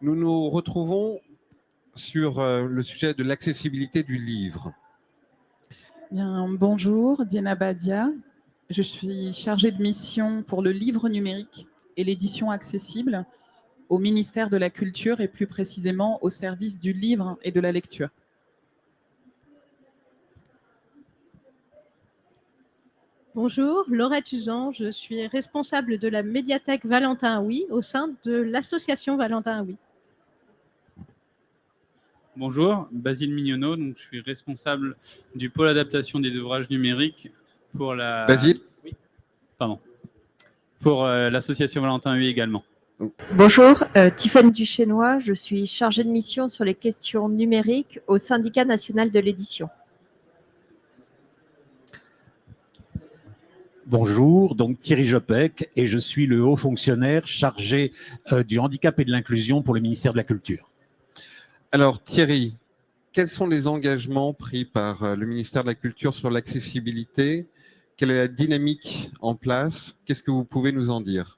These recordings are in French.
Nous nous retrouvons sur le sujet de l'accessibilité du livre. Bien, bonjour, Diana Badia. Je suis chargée de mission pour le livre numérique et l'édition accessible au ministère de la Culture et plus précisément au service du livre et de la lecture. Bonjour, Laurette Usan, je suis responsable de la médiathèque Valentin Haoui au sein de l'association Valentin Haoui. Bonjour, Basile Mignonneau, donc je suis responsable du pôle adaptation des ouvrages numériques pour la... Basile ? Oui, pardon. Pour l'association Valentin Haoui également. Bonjour, Tiffaine Duchesnois, je suis chargée de mission sur les questions numériques au syndicat national de l'édition. Bonjour, donc Thierry Jopek et je suis le haut fonctionnaire chargé du handicap et de l'inclusion pour le ministère de la Culture. Alors Thierry, quels sont les engagements pris par le ministère de la Culture sur l'accessibilité? Quelle est la dynamique en place? Qu'est-ce que vous pouvez nous en dire?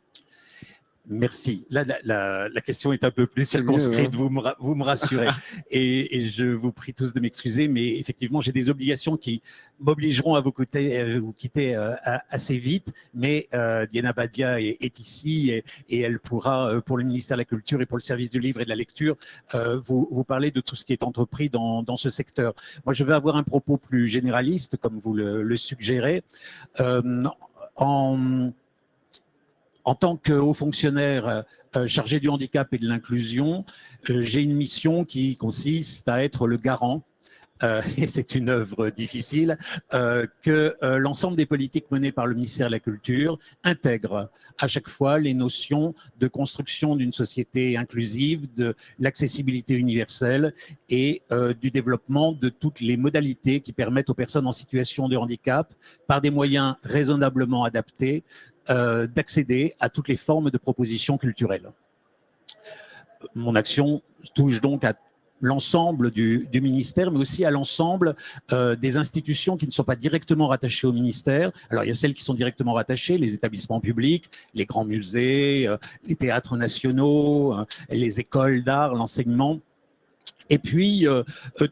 Merci. La question est un peu plus circonscrite, vous me rassurez. et je vous prie tous de m'excuser, mais effectivement, j'ai des obligations qui m'obligeront à vous quitter assez vite. Mais Diana Badia est ici et elle pourra, pour le ministère de la Culture et pour le service du livre et de la lecture, vous parler de tout ce qui est entrepris dans ce secteur. Moi, je vais avoir un propos plus généraliste, comme vous le suggérez. En tant que haut fonctionnaire chargé du handicap et de l'inclusion, j'ai une mission qui consiste à être le garant, et c'est une œuvre difficile, que l'ensemble des politiques menées par le ministère de la Culture intègrent à chaque fois les notions de construction d'une société inclusive, de l'accessibilité universelle et du développement de toutes les modalités qui permettent aux personnes en situation de handicap, par des moyens raisonnablement adaptés, d'accéder à toutes les formes de propositions culturelles. Mon action touche donc à l'ensemble du ministère, mais aussi à l'ensemble des institutions qui ne sont pas directement rattachées au ministère. Alors, il y a celles qui sont directement rattachées, les établissements publics, les grands musées, les théâtres nationaux, les écoles d'art, l'enseignement. Et puis,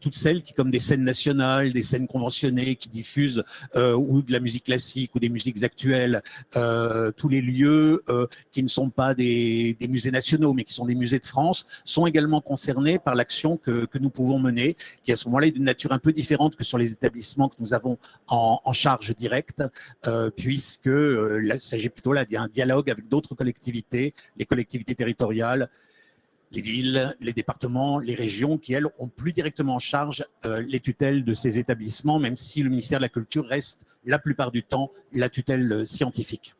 toutes celles qui, comme des scènes nationales, des scènes conventionnées, qui diffusent ou de la musique classique ou des musiques actuelles, tous les lieux qui ne sont pas des musées nationaux, mais qui sont des musées de France, sont également concernés par l'action que nous pouvons mener, qui à ce moment-là est d'une nature un peu différente que sur les établissements que nous avons en charge directe, puisque là, il s'agit plutôt là d'un dialogue avec d'autres collectivités, les collectivités territoriales, les villes, les départements, les régions qui, elles, ont plus directement en charge les tutelles de ces établissements, même si le ministère de la Culture reste la plupart du temps la tutelle scientifique.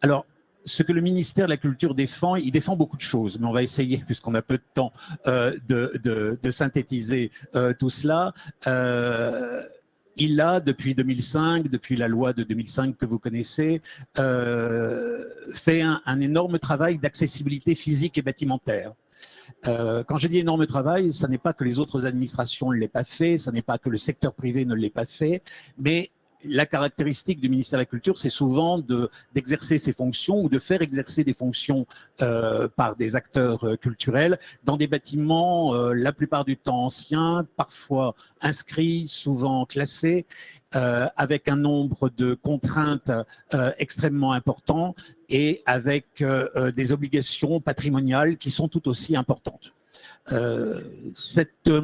Alors, ce que le ministère de la Culture défend, il défend beaucoup de choses, mais on va essayer, puisqu'on a peu de temps, de synthétiser tout cela. Il a, depuis 2005, depuis la loi de 2005 que vous connaissez, fait un énorme travail d'accessibilité physique et bâtimentaire. Quand je dis énorme travail, ce n'est pas que les autres administrations ne l'aient pas fait, ce n'est pas que le secteur privé ne l'ait pas fait, mais la caractéristique du ministère de la Culture, c'est souvent d'exercer ses fonctions ou de faire exercer des fonctions par des acteurs culturels dans des bâtiments la plupart du temps anciens, parfois inscrits, souvent classés, avec un nombre de contraintes extrêmement importants et avec des obligations patrimoniales qui sont tout aussi importantes. Cette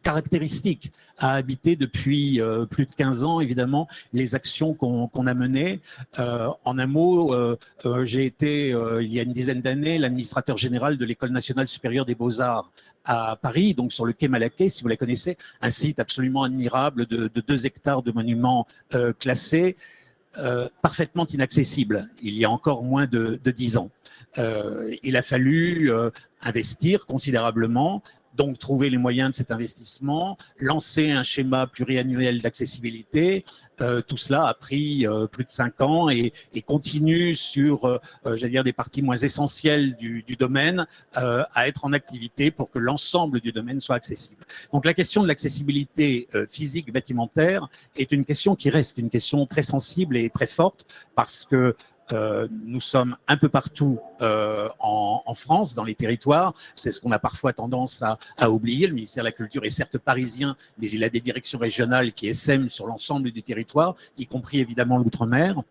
caractéristique a habité depuis plus de 15 ans, évidemment, les actions qu'on a menées. En un mot, j'ai été, il y a une dizaine d'années, l'administrateur général de l'École nationale supérieure des beaux-arts à Paris, donc sur le quai Malaquais, si vous la connaissez, un site absolument admirable de 2 hectares de monuments classés, parfaitement inaccessible, il y a encore moins de 10 ans. Il a fallu investir considérablement, donc trouver les moyens de cet investissement, lancer un schéma pluriannuel d'accessibilité. Tout cela a pris plus de 5 ans et continue sur, j'allais dire, des parties moins essentielles du domaine à être en activité pour que l'ensemble du domaine soit accessible. Donc la question de l'accessibilité physique bâtimentaire est une question qui reste une question très sensible et très forte parce que Nous sommes un peu partout en France, dans les territoires. C'est ce qu'on a parfois tendance à oublier. Le ministère de la Culture est certes parisien, mais il a des directions régionales qui essaiment sur l'ensemble du territoire, y compris évidemment l'outre-mer.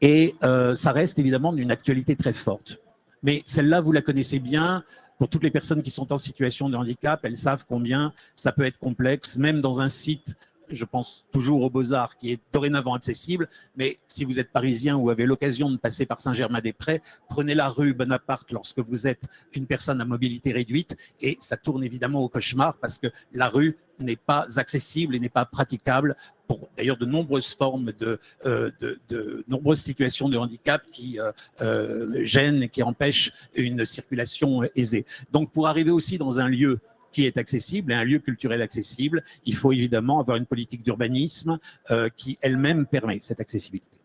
Et ça reste évidemment d'une actualité très forte. Mais celle-là, vous la connaissez bien. Pour toutes les personnes qui sont en situation de handicap, elles savent combien ça peut être complexe, même dans un site. Je pense toujours aux Beaux-Arts, qui est dorénavant accessible, mais si vous êtes parisien ou avez l'occasion de passer par Saint-Germain-des-Prés, prenez la rue Bonaparte lorsque vous êtes une personne à mobilité réduite et ça tourne évidemment au cauchemar parce que la rue n'est pas accessible et n'est pas praticable pour d'ailleurs de nombreuses formes de nombreuses situations de handicap qui gênent et qui empêchent une circulation aisée. Donc pour arriver aussi dans un lieu qui est accessible, et un lieu culturel accessible, il faut évidemment avoir une politique d'urbanisme qui elle-même permet cette accessibilité.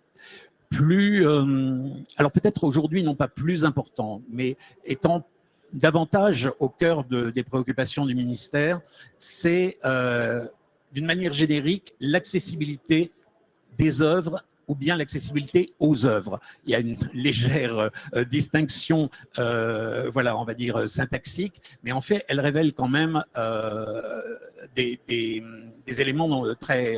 Alors peut-être aujourd'hui non pas plus important, mais étant davantage au cœur des préoccupations du ministère, c'est d'une manière générique l'accessibilité des œuvres ou bien l'accessibilité aux œuvres. Il y a une légère distinction, voilà, on va dire syntaxique, mais en fait, elle révèle quand même des éléments très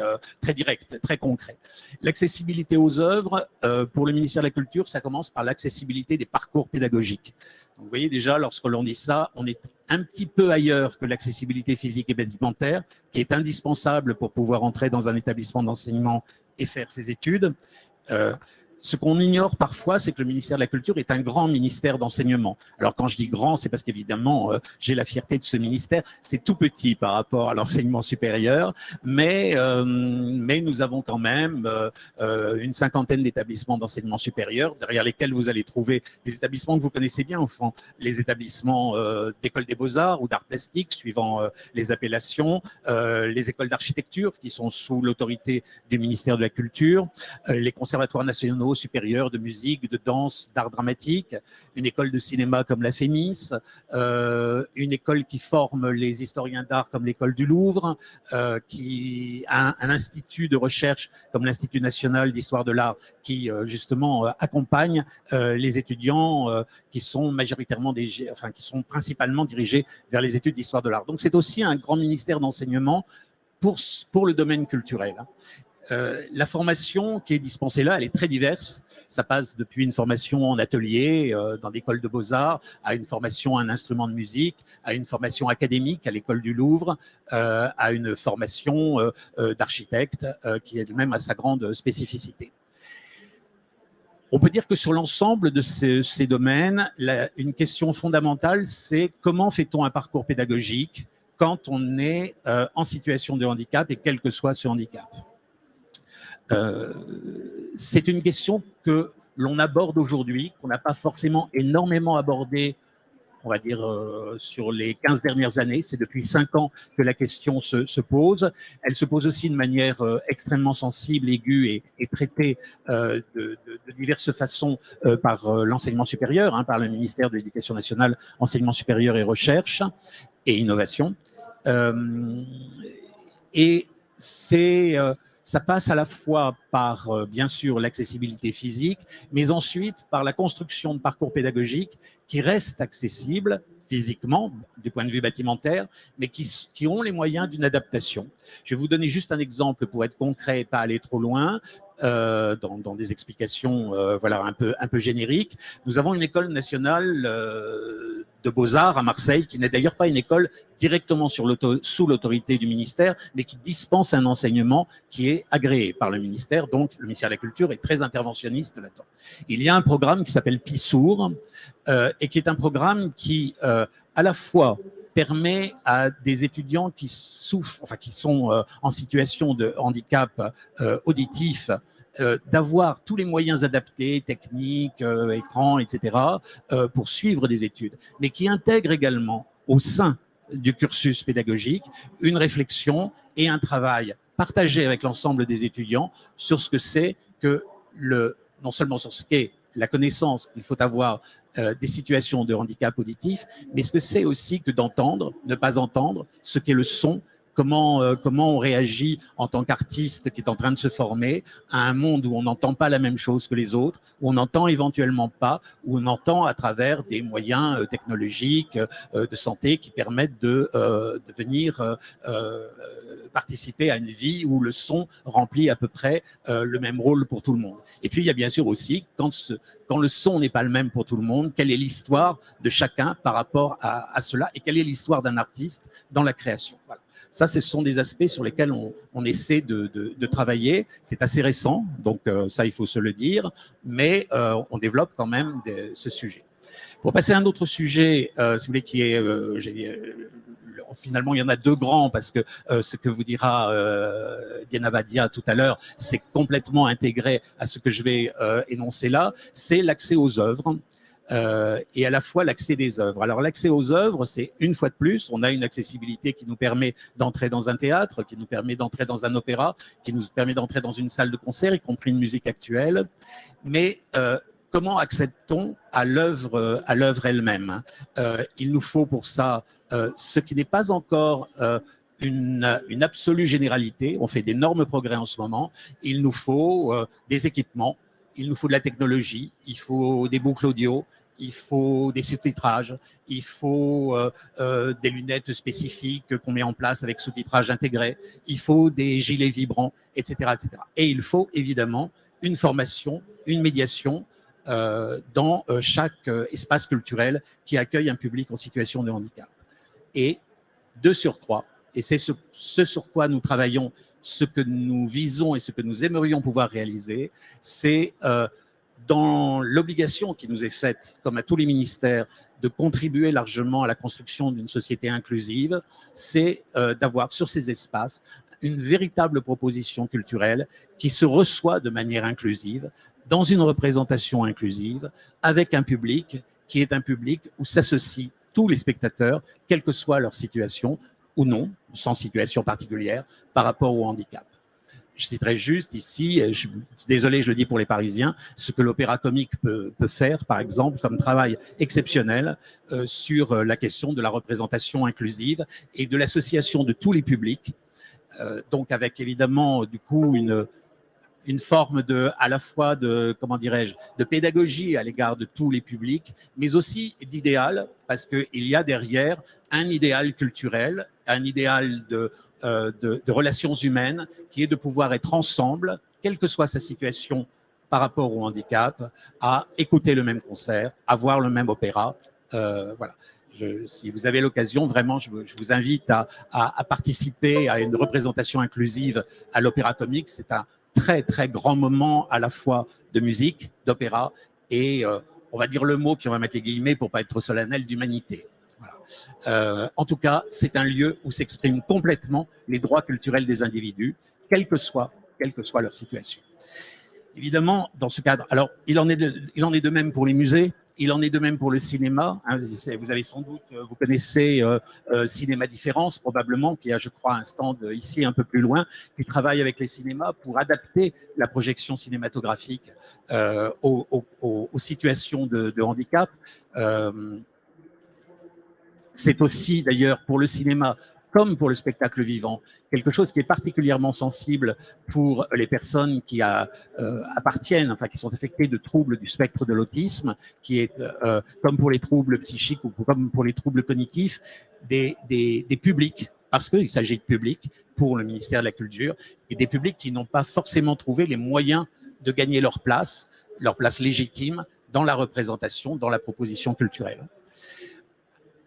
directs, très concrets. L'accessibilité aux œuvres, pour le ministère de la Culture, ça commence par l'accessibilité des parcours pédagogiques. Donc, vous voyez déjà, lorsque l'on dit ça, on est un petit peu ailleurs que l'accessibilité physique et bâtimentaire, qui est indispensable pour pouvoir entrer dans un établissement d'enseignement et faire ses études. Ce qu'on ignore parfois, c'est que le ministère de la Culture est un grand ministère d'enseignement. Alors quand je dis grand, c'est parce qu'évidemment, j'ai la fierté de ce ministère. C'est tout petit par rapport à l'enseignement supérieur, mais nous avons quand même une cinquantaine d'établissements d'enseignement supérieur, derrière lesquels vous allez trouver des établissements que vous connaissez bien, au fond, les établissements d'école des beaux-arts ou d'art plastique, suivant les appellations, les écoles d'architecture qui sont sous l'autorité du ministère de la Culture, les conservatoires nationaux supérieure de musique, de danse, d'art dramatique, une école de cinéma comme la FEMIS, une école qui forme les historiens d'art comme l'école du Louvre, qui a un institut de recherche comme l'Institut national d'histoire de l'art qui justement accompagne les étudiants qui sont majoritairement qui sont principalement dirigés vers les études d'histoire de l'art. Donc c'est aussi un grand ministère d'enseignement pour le domaine culturel. La formation qui est dispensée là, elle est très diverse. Ça passe depuis une formation en atelier dans l'école de beaux-arts, à une formation à un instrument de musique, à une formation académique à l'école du Louvre, à une formation d'architecte qui elle-même a sa grande spécificité. On peut dire que sur l'ensemble de ces domaines, une question fondamentale, c'est comment fait-on un parcours pédagogique quand on est en situation de handicap et quel que soit ce handicap. C'est une question que l'on aborde aujourd'hui, qu'on n'a pas forcément énormément abordée, on va dire, sur les 15 dernières années. C'est depuis 5 ans que la question se pose. Elle se pose aussi de manière extrêmement sensible, aiguë et traitée de diverses façons par l'enseignement supérieur, hein, par le ministère de l'Éducation nationale, Enseignement supérieur et Recherche et Innovation. Et ça passe à la fois par, bien sûr, l'accessibilité physique, mais ensuite par la construction de parcours pédagogiques qui restent accessibles physiquement, du point de vue bâtimentaire, mais qui ont les moyens d'une adaptation. Je vais vous donner juste un exemple pour être concret et pas aller trop loin, dans des explications voilà, un peu génériques. Nous avons une école nationale de beaux-arts à Marseille, qui n'est d'ailleurs pas une école directement sous l'autorité du ministère, mais qui dispense un enseignement qui est agréé par le ministère. Donc, le ministère de la Culture est très interventionniste là-dedans. Il y a un programme qui s'appelle PISOUR, et qui est un programme qui, à la fois, permet à des étudiants qui souffrent, enfin qui sont en situation de handicap auditif, d'avoir tous les moyens adaptés, techniques, écran, etc., pour suivre des études, mais qui intègre également au sein du cursus pédagogique une réflexion et un travail partagé avec l'ensemble des étudiants sur ce que c'est que non seulement sur ce qu'est la connaissance qu'il faut avoir des situations de handicap auditif, mais ce que c'est aussi que d'entendre, ne pas entendre, ce qu'est le son, comment on réagit en tant qu'artiste qui est en train de se former à un monde où on n'entend pas la même chose que les autres, où on n'entend éventuellement pas, où on entend à travers des moyens technologiques de santé qui permettent de venir participer à une vie où le son remplit à peu près le même rôle pour tout le monde. Et puis il y a bien sûr aussi, quand le son n'est pas le même pour tout le monde, quelle est l'histoire de chacun par rapport à cela et quelle est l'histoire d'un artiste dans la création. Voilà. Ça, ce sont des aspects sur lesquels on essaie de travailler. C'est assez récent, donc ça, il faut se le dire, mais on développe quand même ce sujet. Pour passer à un autre sujet, si vous voulez, qui est... finalement, il y en a deux grands parce que ce que vous dira Diana Badia tout à l'heure, c'est complètement intégré à ce que je vais énoncer là, c'est l'accès aux œuvres. Et à la fois l'accès des œuvres. Alors l'accès aux œuvres, c'est une fois de plus, on a une accessibilité qui nous permet d'entrer dans un théâtre, qui nous permet d'entrer dans un opéra, qui nous permet d'entrer dans une salle de concert, y compris une musique actuelle. Mais comment accède-t-on à l'œuvre elle-même? Il nous faut pour ça ce qui n'est pas encore une absolue généralité. On fait d'énormes progrès en ce moment. Il nous faut des équipements, il nous faut de la technologie, il faut des boucles audio, il faut des sous-titrages, il faut des lunettes spécifiques qu'on met en place avec sous-titrage intégré, il faut des gilets vibrants, etc., etc. Et il faut évidemment une formation, une médiation dans chaque espace culturel qui accueille un public en situation de handicap. Et de surcroît, et c'est ce sur quoi nous travaillons, ce que nous visons et ce que nous aimerions pouvoir réaliser, c'est dans l'obligation qui nous est faite, comme à tous les ministères, de contribuer largement à la construction d'une société inclusive, c'est d'avoir sur ces espaces une véritable proposition culturelle qui se reçoit de manière inclusive, dans une représentation inclusive, avec un public qui est un public où s'associent tous les spectateurs, quelle que soit leur situation ou non, sans situation particulière, par rapport au handicap. Je citerai juste ici, désolé, je le dis pour les Parisiens, ce que l'Opéra Comique peut faire, par exemple, comme travail exceptionnel sur la question de la représentation inclusive et de l'association de tous les publics, donc avec évidemment du coup une forme à la fois de, comment dirais-je, de pédagogie à l'égard de tous les publics, mais aussi d'idéal, parce qu'il y a derrière un idéal culturel, un idéal de relations humaines, qui est de pouvoir être ensemble, quelle que soit sa situation par rapport au handicap, à écouter le même concert, à voir le même opéra. Voilà. Si vous avez l'occasion, vraiment, je vous invite à participer à une représentation inclusive à l'Opéra Comique. C'est un très, très grand moment à la fois de musique, d'opéra et, on va dire le mot, puis on va mettre les guillemets pour pas être trop solennel, d'humanité. Voilà. En tout cas, c'est un lieu où s'expriment complètement les droits culturels des individus, quelle que soit leur situation. Évidemment, dans ce cadre, alors il en est de même pour les musées, il en est de même pour le cinéma. Hein, vous avez sans doute, vous connaissez Cinéma Différence, probablement, qui a, je crois, un stand ici un peu plus loin, qui travaille avec les cinémas pour adapter la projection cinématographique aux situations de handicap. C'est aussi, d'ailleurs, pour le cinéma, comme pour le spectacle vivant, quelque chose qui est particulièrement sensible pour les personnes qui appartiennent, enfin qui sont affectées de troubles du spectre de l'autisme, qui est, comme pour les troubles psychiques ou comme pour les troubles cognitifs, des publics, parce qu'il s'agit de publics pour le ministère de la Culture, et des publics qui n'ont pas forcément trouvé les moyens de gagner leur place légitime dans la représentation, dans la proposition culturelle.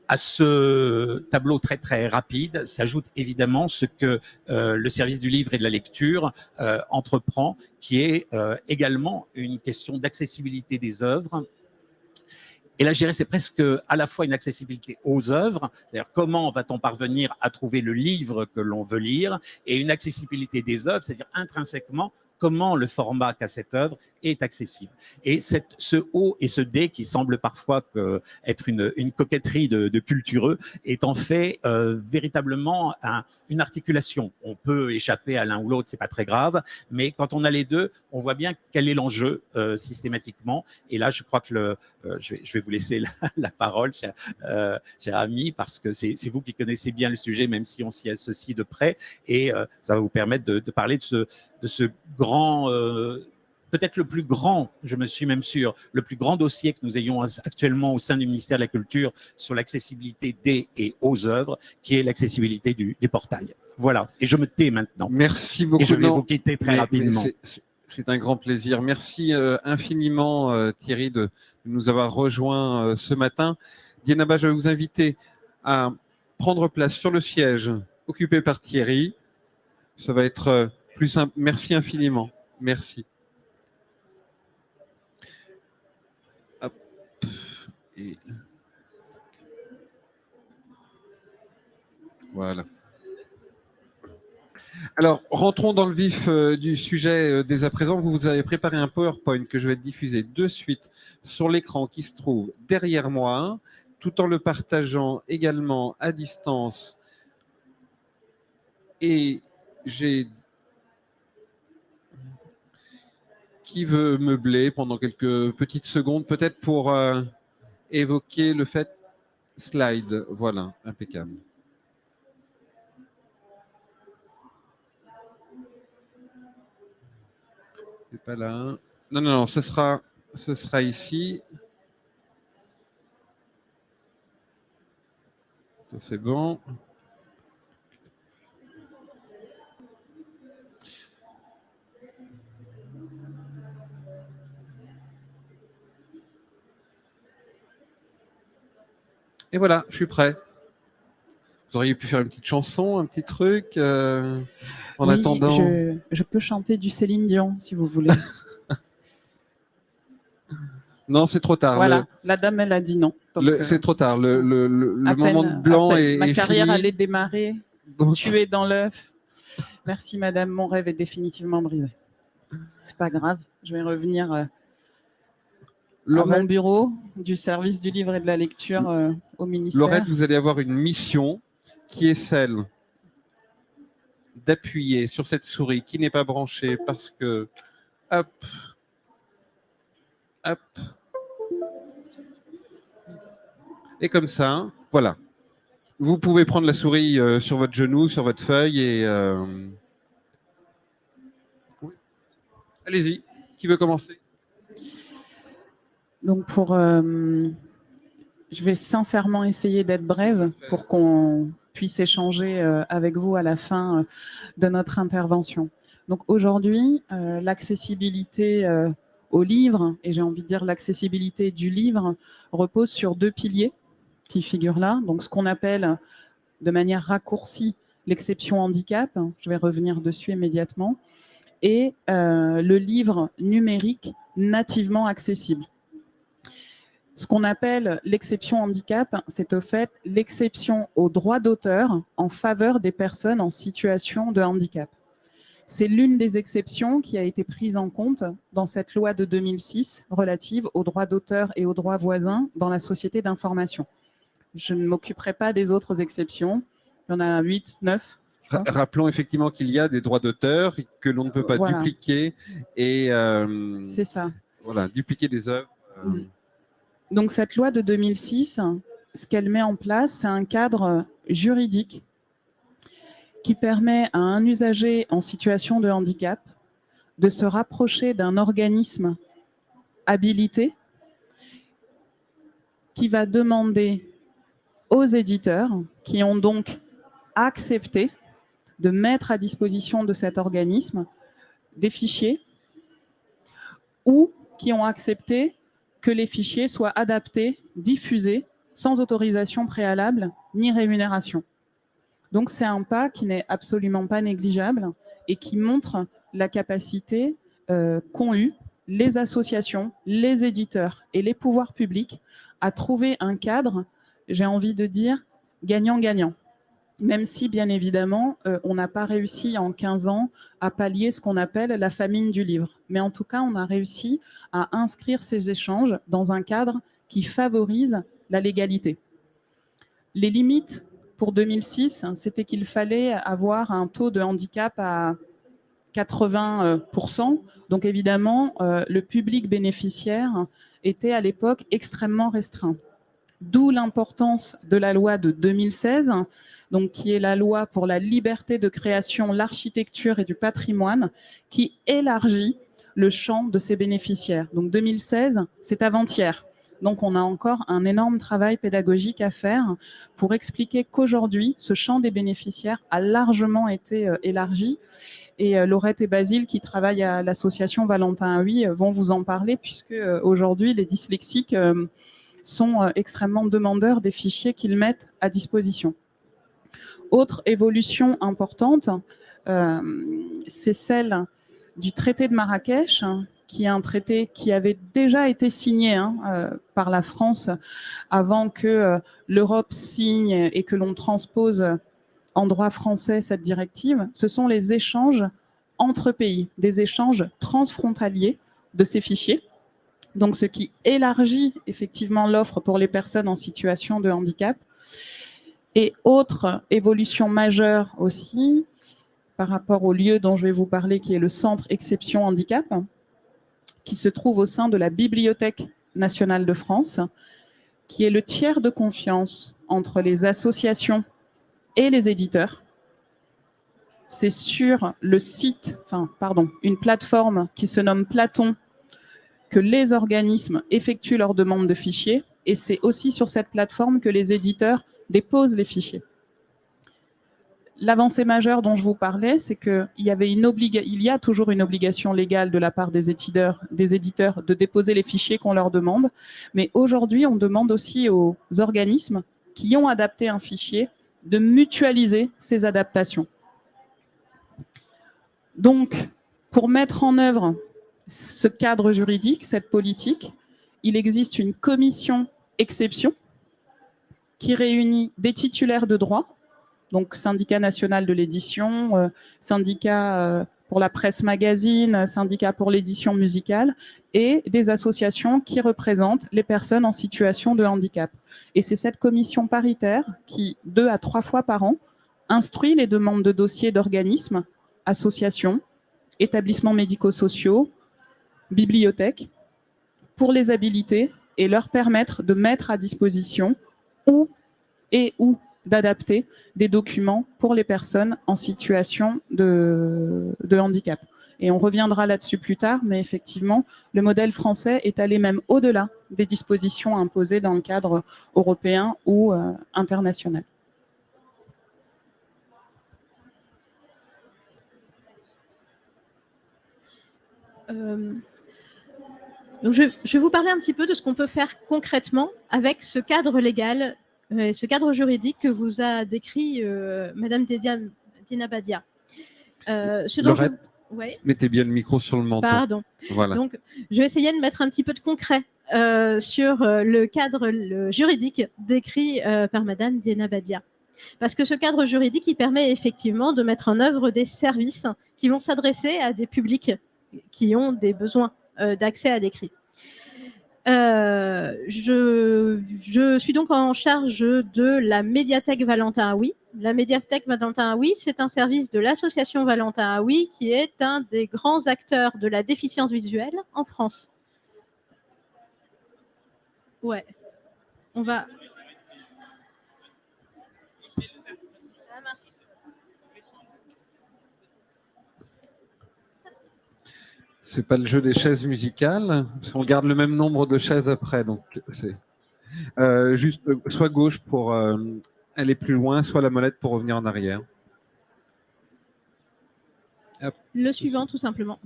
À ce tableau très très rapide s'ajoute évidemment ce que le service du livre et de la lecture entreprend, qui est également une question d'accessibilité des œuvres. Et là, je dirais, c'est presque à la fois une accessibilité aux œuvres, c'est-à-dire comment va-t-on parvenir à trouver le livre que l'on veut lire, et une accessibilité des œuvres, c'est-à-dire intrinsèquement, comment le format qu'a cette œuvre est accessible. Et ce O et ce D, qui semble parfois être une coquetterie de cultureux, est en fait véritablement une articulation. On peut échapper à l'un ou l'autre, c'est pas très grave, mais quand on a les deux, on voit bien quel est l'enjeu systématiquement. Et là, je crois que je vais vous laisser la parole, cher ami, parce que c'est vous qui connaissez bien le sujet, même si on s'y associe de près, et ça va vous permettre de parler de ce grand, peut-être le plus grand, je me suis même sûr, le plus grand dossier que nous ayons actuellement au sein du ministère de la Culture sur l'accessibilité des et aux œuvres, qui est l'accessibilité du portail. Voilà, et je me tais maintenant. Merci beaucoup. Et je vais vous quitter très rapidement. C'est un grand plaisir. Merci infiniment Thierry de nous avoir rejoints ce matin. Dienaba, je vais vous inviter à prendre place sur le siège occupé par Thierry. Ça va être plus simple. Merci infiniment. Merci. Hop. Et... Voilà. Alors, rentrons dans le vif du sujet dès à présent. Vous avez préparé un PowerPoint que je vais diffuser de suite sur l'écran qui se trouve derrière moi, tout en le partageant également à distance. Et j'ai... Qui veut meubler pendant quelques petites secondes, peut-être pour évoquer le fait slide. Voilà, impeccable. C'est pas là. Non, ce sera ici. Ça, c'est bon. Et voilà, je suis prêt. Vous auriez pu faire une petite chanson, un petit truc en attendant. Je peux chanter du Céline Dion, si vous voulez. Non, c'est trop tard. Voilà, la dame, elle a dit non. C'est trop tard. Le moment de blanc est ma carrière fini. allait démarrer, tuée dans l'œuf. Merci, madame, mon rêve est définitivement brisé. C'est pas grave, je vais revenir à mon bureau du service du livre et de la lecture au ministère. Laurette, vous allez avoir une mission qui est celle d'appuyer sur cette souris qui n'est pas branchée parce que, hop, et comme ça, voilà. Vous pouvez prendre la souris sur votre genou, sur votre feuille et... Oui. Allez-y, qui veut commencer? Donc, je vais sincèrement essayer d'être brève pour qu'on puisse échanger avec vous à la fin de notre intervention. Donc, aujourd'hui, l'accessibilité au livre, et j'ai envie de dire l'accessibilité du livre, repose sur deux piliers qui figurent là. Donc, ce qu'on appelle de manière raccourcie l'exception handicap, je vais revenir dessus immédiatement, et le livre numérique nativement accessible. Ce qu'on appelle l'exception handicap, c'est au fait l'exception au droit d'auteur en faveur des personnes en situation de handicap. C'est l'une des exceptions qui a été prise en compte dans cette loi de 2006 relative aux droits d'auteur et aux droits voisins dans la société d'information. Je ne m'occuperai pas des autres exceptions. Il y en a 8, 9. Rappelons effectivement qu'il y a des droits d'auteur que l'on ne peut pas dupliquer et c'est ça. Voilà, dupliquer des œuvres. Donc cette loi de 2006, ce qu'elle met en place, c'est un cadre juridique qui permet à un usager en situation de handicap de se rapprocher d'un organisme habilité qui va demander aux éditeurs, qui ont donc accepté de mettre à disposition de cet organisme des fichiers ou qui ont accepté que les fichiers soient adaptés, diffusés, sans autorisation préalable ni rémunération. Donc c'est un pas qui n'est absolument pas négligeable et qui montre la capacité qu'ont eu les associations, les éditeurs et les pouvoirs publics à trouver un cadre, j'ai envie de dire, gagnant-gagnant. même si, bien évidemment, on n'a pas réussi en 15 ans à pallier ce qu'on appelle la famine du livre. Mais en tout cas, on a réussi à inscrire ces échanges dans un cadre qui favorise la légalité. Les limites pour 2006, c'était qu'il fallait avoir un taux de handicap à 80%. Donc évidemment, le public bénéficiaire était à l'époque extrêmement restreint. D'où l'importance de la loi de 2016, donc qui est la loi pour la liberté de création, l'architecture et du patrimoine, qui élargit le champ de ses bénéficiaires. Donc 2016, c'est avant-hier. Donc on a encore un énorme travail pédagogique à faire pour expliquer qu'aujourd'hui, ce champ des bénéficiaires a largement été élargi. Et Laurette et Basile, qui travaillent à l'association Valentin Oui, vont vous en parler, puisque aujourd'hui, les dyslexiques sont extrêmement demandeurs des fichiers qu'ils mettent à disposition. Autre évolution importante, c'est celle du traité de Marrakech, qui est un traité qui avait déjà été signé par la France avant que l'Europe signe et que l'on transpose en droit français cette directive. Ce sont les échanges entre pays, des échanges transfrontaliers de ces fichiers. Donc, ce qui élargit effectivement l'offre pour les personnes en situation de handicap. Et autre évolution majeure aussi, par rapport au lieu dont je vais vous parler, qui est le Centre Exception Handicap, qui se trouve au sein de la Bibliothèque nationale de France, qui est le tiers de confiance entre les associations et les éditeurs. C'est sur le site, une plateforme qui se nomme Platon, que les organismes effectuent leur demande de fichiers, et c'est aussi sur cette plateforme que les éditeurs déposent les fichiers. L'avancée majeure dont je vous parlais, c'est qu'il y a toujours une obligation légale de la part des éditeurs de déposer les fichiers qu'on leur demande, mais aujourd'hui, on demande aussi aux organismes qui ont adapté un fichier de mutualiser ces adaptations. Donc, pour mettre en œuvre ce cadre juridique, cette politique, il existe une commission exception qui réunit des titulaires de droit, donc syndicat national de l'édition, syndicat pour la presse magazine, syndicat pour l'édition musicale, et des associations qui représentent les personnes en situation de handicap. Et c'est cette commission paritaire qui, 2 à 3 fois par an, instruit les demandes de dossiers d'organismes, associations, établissements médico-sociaux, bibliothèques, pour les habiliter et leur permettre de mettre à disposition ou d'adapter des documents pour les personnes en situation de handicap. Et on reviendra là-dessus plus tard, mais effectivement, le modèle français est allé même au-delà des dispositions imposées dans le cadre européen ou international. Donc je vais vous parler un petit peu de ce qu'on peut faire concrètement avec ce cadre légal, ce cadre juridique que vous a décrit Madame Dina Badia. Laurette, mettez bien le micro sur le menton. Pardon. Voilà. Donc, je vais essayer de mettre un petit peu de concret sur le cadre juridique décrit par Madame Dina Badia. Parce que ce cadre juridique, il permet effectivement de mettre en œuvre des services qui vont s'adresser à des publics qui ont des besoins d'accès à l'écrit. Je suis donc en charge de la médiathèque Valentin Aoui. La médiathèque Valentin Aoui, c'est un service de l'association Valentin Aoui qui est un des grands acteurs de la déficience visuelle en France. Ouais, on va... C'est pas le jeu des chaises musicales, parce qu'on garde le même nombre de chaises après. Donc c'est juste soit gauche pour aller plus loin, soit la molette pour revenir en arrière. Hop. Le suivant, tout simplement.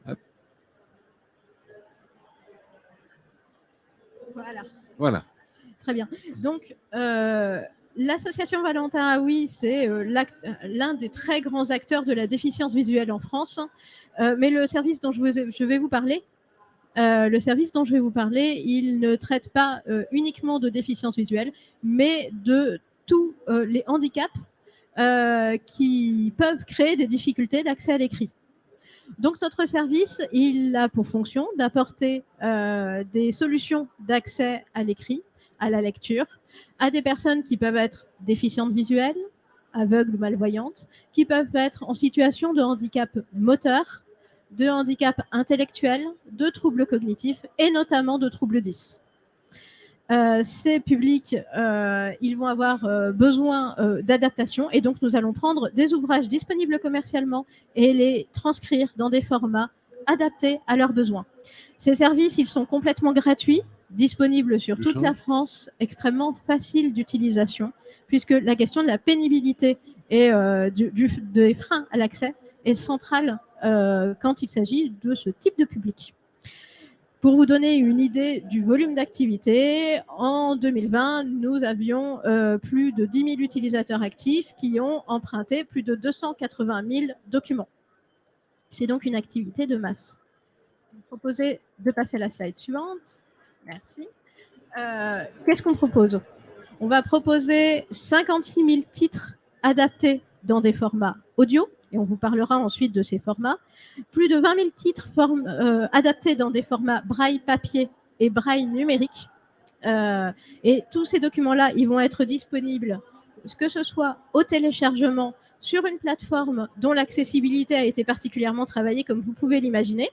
Hop. Voilà. Très bien. Donc, l'association Valentin Aoui, c'est l'un des très grands acteurs de la déficience visuelle en France. Mais le service dont je vais vous parler, il ne traite pas uniquement de déficience visuelle, mais de tous les handicaps qui peuvent créer des difficultés d'accès à l'écrit. Donc notre service, il a pour fonction d'apporter des solutions d'accès à l'écrit, à la lecture, à des personnes qui peuvent être déficientes visuelles, aveugles ou malvoyantes, qui peuvent être en situation de handicap moteur, de handicap intellectuel, de troubles cognitifs et notamment de troubles 10. Ces publics, ils vont avoir besoin d'adaptation et donc nous allons prendre des ouvrages disponibles commercialement et les transcrire dans des formats adaptés à leurs besoins. Ces services, ils sont complètement gratuits, disponibles sur toute la France, extrêmement faciles d'utilisation, puisque la question de la pénibilité et des freins à l'accès est centrale quand il s'agit de ce type de public. Pour vous donner une idée du volume d'activité, en 2020, nous avions plus de 10 000 utilisateurs actifs qui ont emprunté plus de 280 000 documents. C'est donc une activité de masse. Je vais vous proposer de passer à la slide suivante. Merci. Qu'est-ce qu'on propose? On va proposer 56 000 titres adaptés dans des formats audio, et on vous parlera ensuite de ces formats. Plus de 20 000 titres adaptés dans des formats braille papier et braille numérique. Et tous ces documents-là, ils vont être disponibles, que ce soit au téléchargement sur une plateforme dont l'accessibilité a été particulièrement travaillée, comme vous pouvez l'imaginer,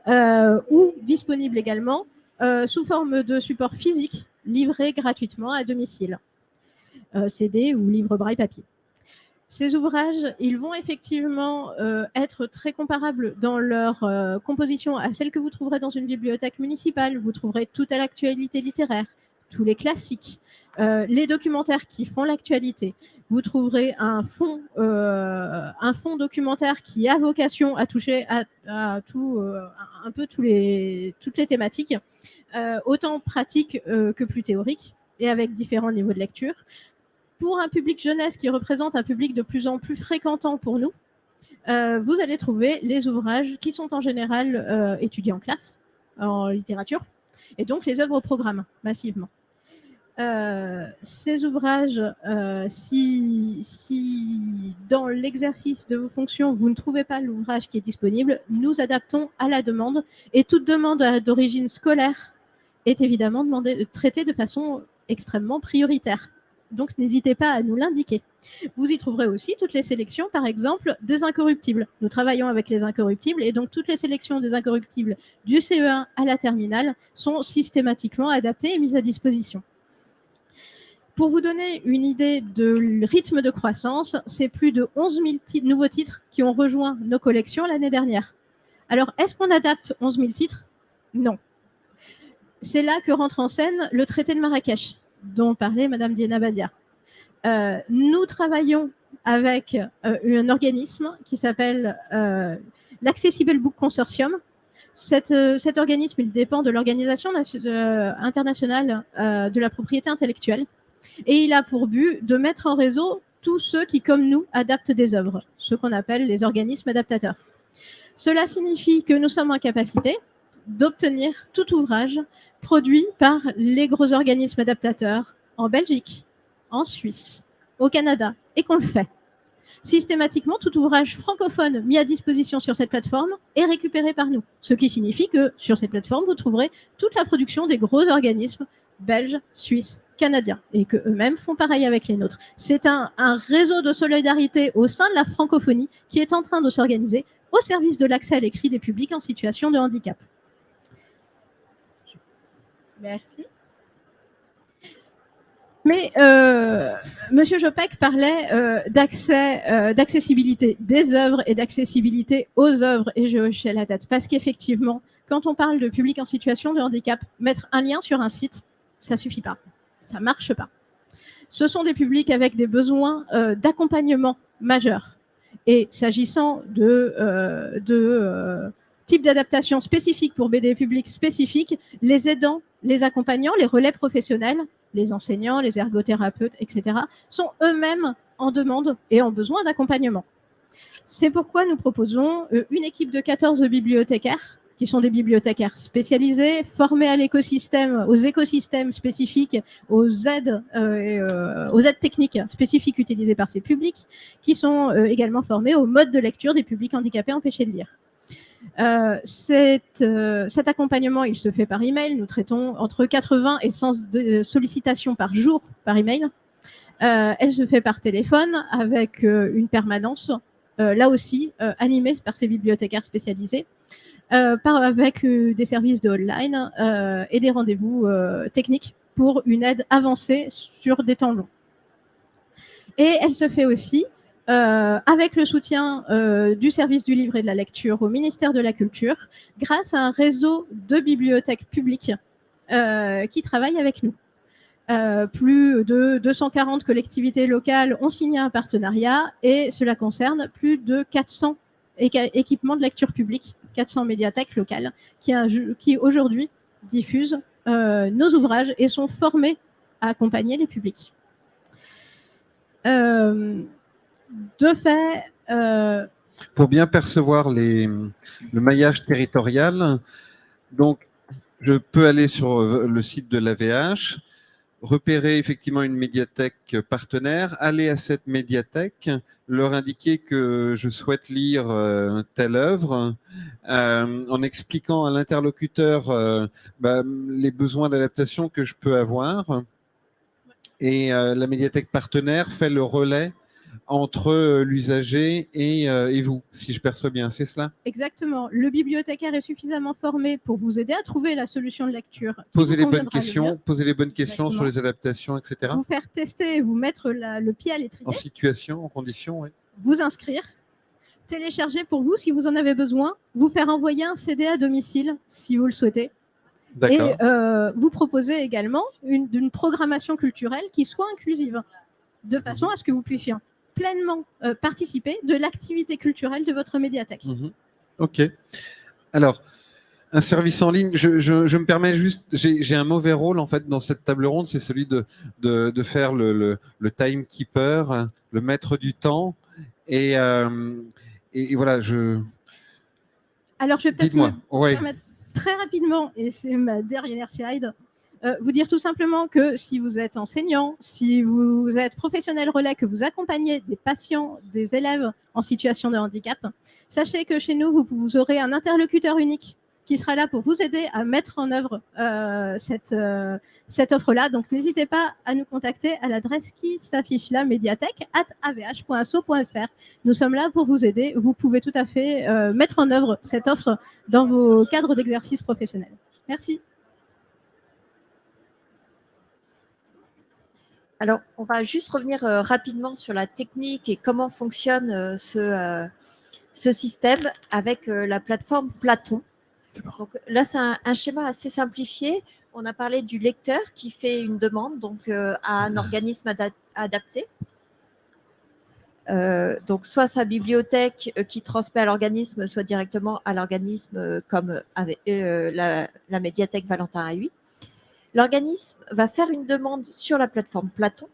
ou disponibles également sous forme de support physique livré gratuitement à domicile, CD ou livre braille papier. Ces ouvrages, ils vont effectivement être très comparables dans leur composition à celles que vous trouverez dans une bibliothèque municipale. Vous trouverez toute l'actualité littéraire, tous les classiques, les documentaires qui font l'actualité. Vous trouverez un fond documentaire qui a vocation à toucher à tout, un peu toutes les thématiques, autant pratiques que plus théoriques, et avec différents niveaux de lecture. Pour un public jeunesse qui représente un public de plus en plus fréquentant pour nous, vous allez trouver les ouvrages qui sont en général étudiés en classe, en littérature, et donc les œuvres au programme, massivement. Ces ouvrages, si dans l'exercice de vos fonctions, vous ne trouvez pas l'ouvrage qui est disponible, nous adaptons à la demande, et toute demande d'origine scolaire est évidemment traitée de façon extrêmement prioritaire. Donc, n'hésitez pas à nous l'indiquer. Vous y trouverez aussi toutes les sélections, par exemple, des incorruptibles. Nous travaillons avec les incorruptibles et donc toutes les sélections des incorruptibles du CE1 à la terminale sont systématiquement adaptées et mises à disposition. Pour vous donner une idée de rythme de croissance, c'est plus de 11 000 nouveaux titres qui ont rejoint nos collections l'année dernière. Alors, est-ce qu'on adapte 11 000 titres? Non. C'est là que rentre en scène le traité de Marrakech, dont parlait Madame Diana Badia. Nous travaillons avec un organisme qui s'appelle l'Accessible Book Consortium. Cet organisme, il dépend de l'Organisation internationale de la propriété intellectuelle et il a pour but de mettre en réseau tous ceux qui, comme nous, adaptent des œuvres, ce qu'on appelle les organismes adaptateurs. Cela signifie que nous sommes en capacité d'obtenir tout ouvrage produit par les gros organismes adaptateurs en Belgique, en Suisse, au Canada, et qu'on le fait. Systématiquement, tout ouvrage francophone mis à disposition sur cette plateforme est récupéré par nous, ce qui signifie que sur cette plateforme, vous trouverez toute la production des gros organismes belges, suisses, canadiens, et qu'eux-mêmes font pareil avec les nôtres. C'est un réseau de solidarité au sein de la francophonie qui est en train de s'organiser au service de l'accès à l'écrit des publics en situation de handicap. Merci. Mais Monsieur Jopek parlait d'accessibilité des œuvres et d'accessibilité aux œuvres, et je hochais la tête, parce qu'effectivement, quand on parle de public en situation de handicap, mettre un lien sur un site, ça suffit pas, ça marche pas. Ce sont des publics avec des besoins d'accompagnement majeurs. Et s'agissant de type d'adaptation spécifique pour des publics spécifiques, les aidants, les accompagnants, les relais professionnels, les enseignants, les ergothérapeutes, etc., sont eux-mêmes en demande et en besoin d'accompagnement. C'est pourquoi nous proposons une équipe de 14 bibliothécaires qui sont des bibliothécaires spécialisés, formés à l'écosystème, aux écosystèmes spécifiques, aux aides techniques spécifiques utilisées par ces publics, qui sont également formés au mode de lecture des publics handicapés empêchés de lire. Cet accompagnement, il se fait par email. Nous traitons entre 80 et 100 sollicitations par jour par email. Elle se fait par téléphone avec une permanence, là aussi animée par ces bibliothécaires spécialisés, avec des services de online et des rendez-vous techniques pour une aide avancée sur des temps longs. Et elle se fait aussi avec le soutien du service du livre et de la lecture au ministère de la Culture, grâce à un réseau de bibliothèques publiques qui travaillent avec nous. Plus de 240 collectivités locales ont signé un partenariat et cela concerne plus de 400 équipements de lecture publique, 400 médiathèques locales qui aujourd'hui diffusent nos ouvrages et sont formés à accompagner les publics. De fait, Pour bien percevoir le maillage territorial, donc je peux aller sur le site de l'AVH, repérer effectivement une médiathèque partenaire, aller à cette médiathèque, leur indiquer que je souhaite lire telle œuvre, en expliquant à l'interlocuteur les besoins d'adaptation que je peux avoir. Et la médiathèque partenaire fait le relais entre l'usager et vous, si je perçois bien, c'est cela? Exactement. Le bibliothécaire est suffisamment formé pour vous aider à trouver la solution de lecture. Poser les bonnes questions Exactement. sur les adaptations, etc. Vous faire tester, vous mettre le pied à l'étrier. En situation, en condition, oui. Vous inscrire, télécharger pour vous si vous en avez besoin, vous faire envoyer un CD à domicile si vous le souhaitez. Et vous proposer également une programmation culturelle qui soit inclusive, de façon à ce que vous puissiez pleinement participer de l'activité culturelle de votre médiathèque. Ok. Alors, un service en ligne, je me permets juste, j'ai un mauvais rôle en fait dans cette table ronde, c'est celui de faire le timekeeper, le maître du temps. Et voilà, Alors, je vais peut-être me permettre très rapidement, et c'est ma dernière slide, vous dire tout simplement que si vous êtes enseignant, si vous êtes professionnel relais, que vous accompagnez des patients, des élèves en situation de handicap, sachez que chez nous, vous aurez un interlocuteur unique qui sera là pour vous aider à mettre en œuvre cette offre-là. Donc, n'hésitez pas à nous contacter à l'adresse qui s'affiche là, médiathèque@avh.asso.fr. Nous sommes là pour vous aider. Vous pouvez tout à fait mettre en œuvre cette offre dans vos cadres d'exercice professionnels. Merci. Alors, on va juste revenir rapidement sur la technique et comment fonctionne ce système avec la plateforme Platon. Donc, là, c'est un schéma assez simplifié. On a parlé du lecteur qui fait une demande donc, à un organisme adapté. Donc, soit sa bibliothèque qui transmet à l'organisme, soit directement à l'organisme comme avec la médiathèque Valentin A8. L'organisme va faire une demande sur la plateforme Platon.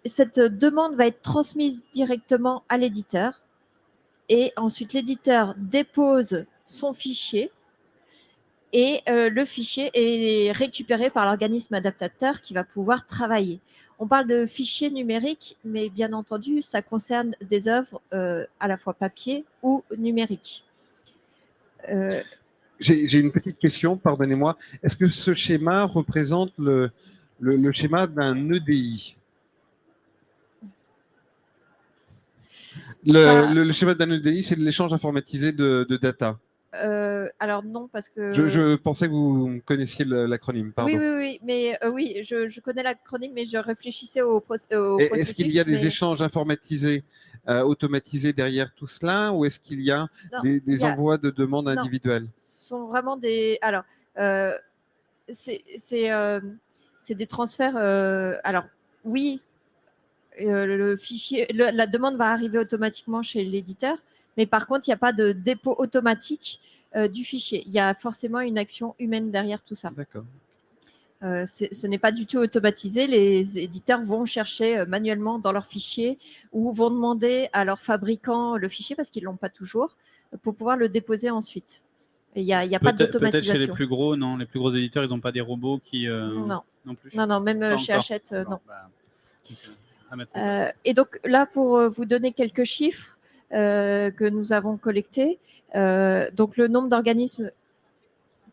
Cette demande va être transmise directement à l'éditeur et ensuite l'éditeur dépose son fichier et le fichier est récupéré par l'organisme adaptateur qui va pouvoir travailler. On parle de fichiers numériques, mais bien entendu, ça concerne des œuvres à la fois papier ou numériques. J'ai une petite question, pardonnez-moi. Est-ce que ce schéma représente le schéma d'un EDI? Le schéma d'un EDI, c'est de l'échange informatisé de data. Alors non, parce que… Je pensais que vous connaissiez l'acronyme, pardon. Oui, mais oui, je connais l'acronyme, mais je réfléchissais au processus. Est-ce qu'il y a des échanges informatisés, automatisés derrière tout cela, ou est-ce qu'il y a des envois de demandes individuelles? Ce sont vraiment des… Alors, c'est des transferts… alors, oui, le fichier, la demande va arriver automatiquement chez l'éditeur, mais par contre, il n'y a pas de dépôt automatique du fichier. Il y a forcément une action humaine derrière tout ça. D'accord. Ce n'est pas du tout automatisé. Les éditeurs vont chercher manuellement dans leur fichier ou vont demander à leur fabricant le fichier parce qu'ils ne l'ont pas toujours pour pouvoir le déposer ensuite. Il n'y a pas Peut-être chez les d'automatisation. plus gros, non. Les plus gros éditeurs, ils n'ont pas des robots qui. Non. Non plus. Non, même Pas chez encore. Hachette, non. Bah, à mettre en place. Et donc là, pour vous donner quelques chiffres que nous avons collectés, donc le nombre d'organismes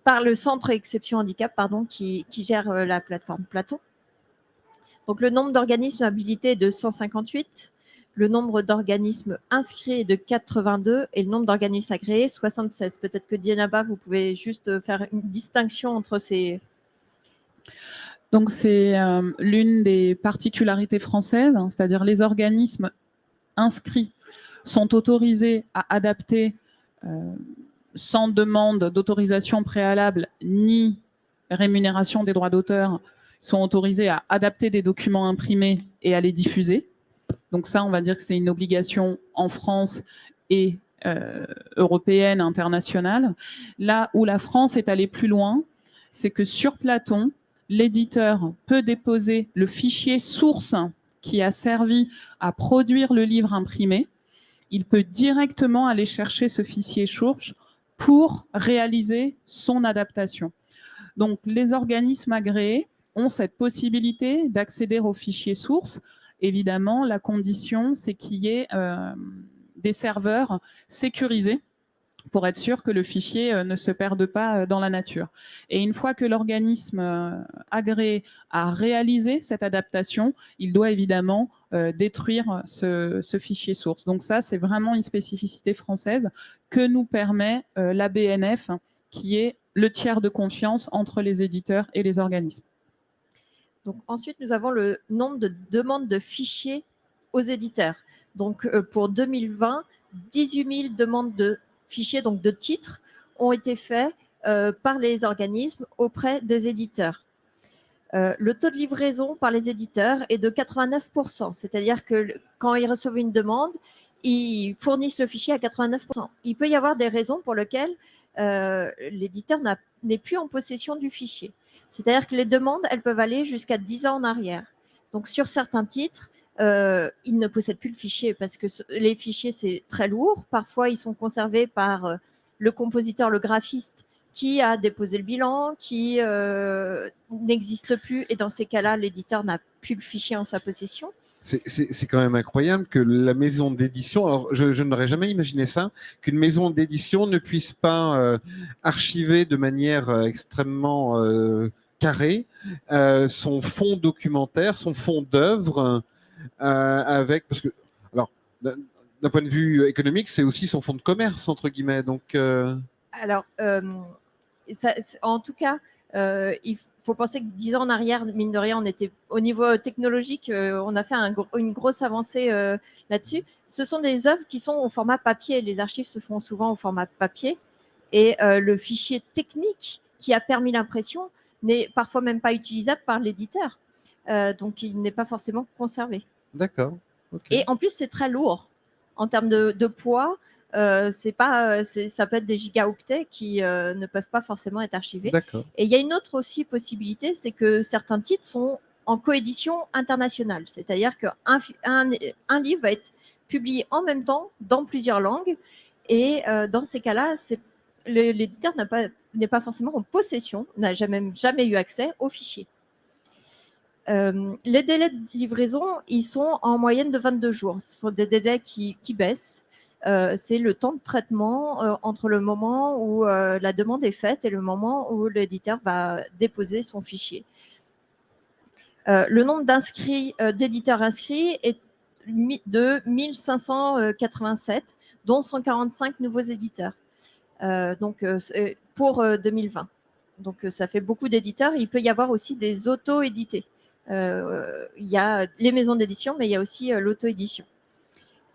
par le Centre Exception Handicap, qui gère la plateforme Platon. Donc le nombre d'organismes habilités est de 158, le nombre d'organismes inscrits est de 82 et le nombre d'organismes agréés 76. Peut-être que Dienaba, vous pouvez juste faire une distinction entre ces. Donc, c'est l'une des particularités françaises, hein, c'est-à-dire les organismes inscrits sont autorisés à adapter sans demande d'autorisation préalable ni rémunération des droits d'auteur, sont autorisés à adapter des documents imprimés et à les diffuser. Donc ça, on va dire que c'est une obligation en France et européenne, internationale. Là où la France est allée plus loin, c'est que sur Platon, l'éditeur peut déposer le fichier source qui a servi à produire le livre imprimé. Il peut directement aller chercher ce fichier source pour réaliser son adaptation. Donc, les organismes agréés ont cette possibilité d'accéder au fichier source. Évidemment, la condition, c'est qu'il y ait des serveurs sécurisés pour être sûr que le fichier ne se perde pas dans la nature. Et une fois que l'organisme agréé a réalisé cette adaptation, il doit évidemment détruire ce fichier source. Donc ça, c'est vraiment une spécificité française que nous permet la BNF, qui est le tiers de confiance entre les éditeurs et les organismes. Donc ensuite, nous avons le nombre de demandes de fichiers aux éditeurs. Donc pour 2020, 18 000 demandes de fichiers, donc de titres, ont été faits par les organismes auprès des éditeurs. Le taux de livraison par les éditeurs est de 89%, c'est-à-dire que quand ils reçoivent une demande, ils fournissent le fichier à 89%. Il peut y avoir des raisons pour lesquelles l'éditeur n'est plus en possession du fichier. C'est-à-dire que les demandes, elles peuvent aller jusqu'à 10 ans en arrière. Donc, sur certains titres, ils ne possèdent plus le fichier parce que les fichiers, c'est très lourd. Parfois, ils sont conservés par le compositeur, le graphiste, qui a déposé le bilan, qui n'existe plus. Et dans ces cas-là, l'éditeur n'a plus le fichier en sa possession. C'est quand même incroyable que la maison d'édition, alors je n'aurais jamais imaginé ça, qu'une maison d'édition ne puisse pas archiver de manière extrêmement carrée son fond documentaire, son fond d'œuvre, avec, parce que, alors, d'un point de vue économique, c'est aussi son fonds de commerce, entre guillemets. Donc, Alors, en tout cas, il faut penser que 10 ans en arrière, mine de rien, on était au niveau technologique, on a fait une grosse avancée là-dessus. Ce sont des œuvres qui sont au format papier. Les archives se font souvent au format papier. Et le fichier technique qui a permis l'impression n'est parfois même pas utilisable par l'éditeur. Donc, il n'est pas forcément conservé. D'accord. Okay. Et en plus, c'est très lourd en termes de poids. Ça peut être des gigaoctets qui ne peuvent pas forcément être archivés. Et il y a une autre aussi possibilité, c'est que certains titres sont en coédition internationale. C'est-à-dire qu'un livre va être publié en même temps dans plusieurs langues. Et dans ces cas-là, l'éditeur n'est pas forcément en possession, n'a jamais eu accès au fichier. Les délais de livraison, ils sont en moyenne de 22 jours. Ce sont des délais qui baissent. C'est le temps de traitement entre le moment où la demande est faite et le moment où l'éditeur va déposer son fichier. Le nombre d'éditeurs inscrits est de 1587, dont 145 nouveaux éditeurs. Donc, pour 2020. Donc, ça fait beaucoup d'éditeurs. Il peut y avoir aussi des auto-édités. Il y a les maisons d'édition, mais il y a aussi l'auto-édition.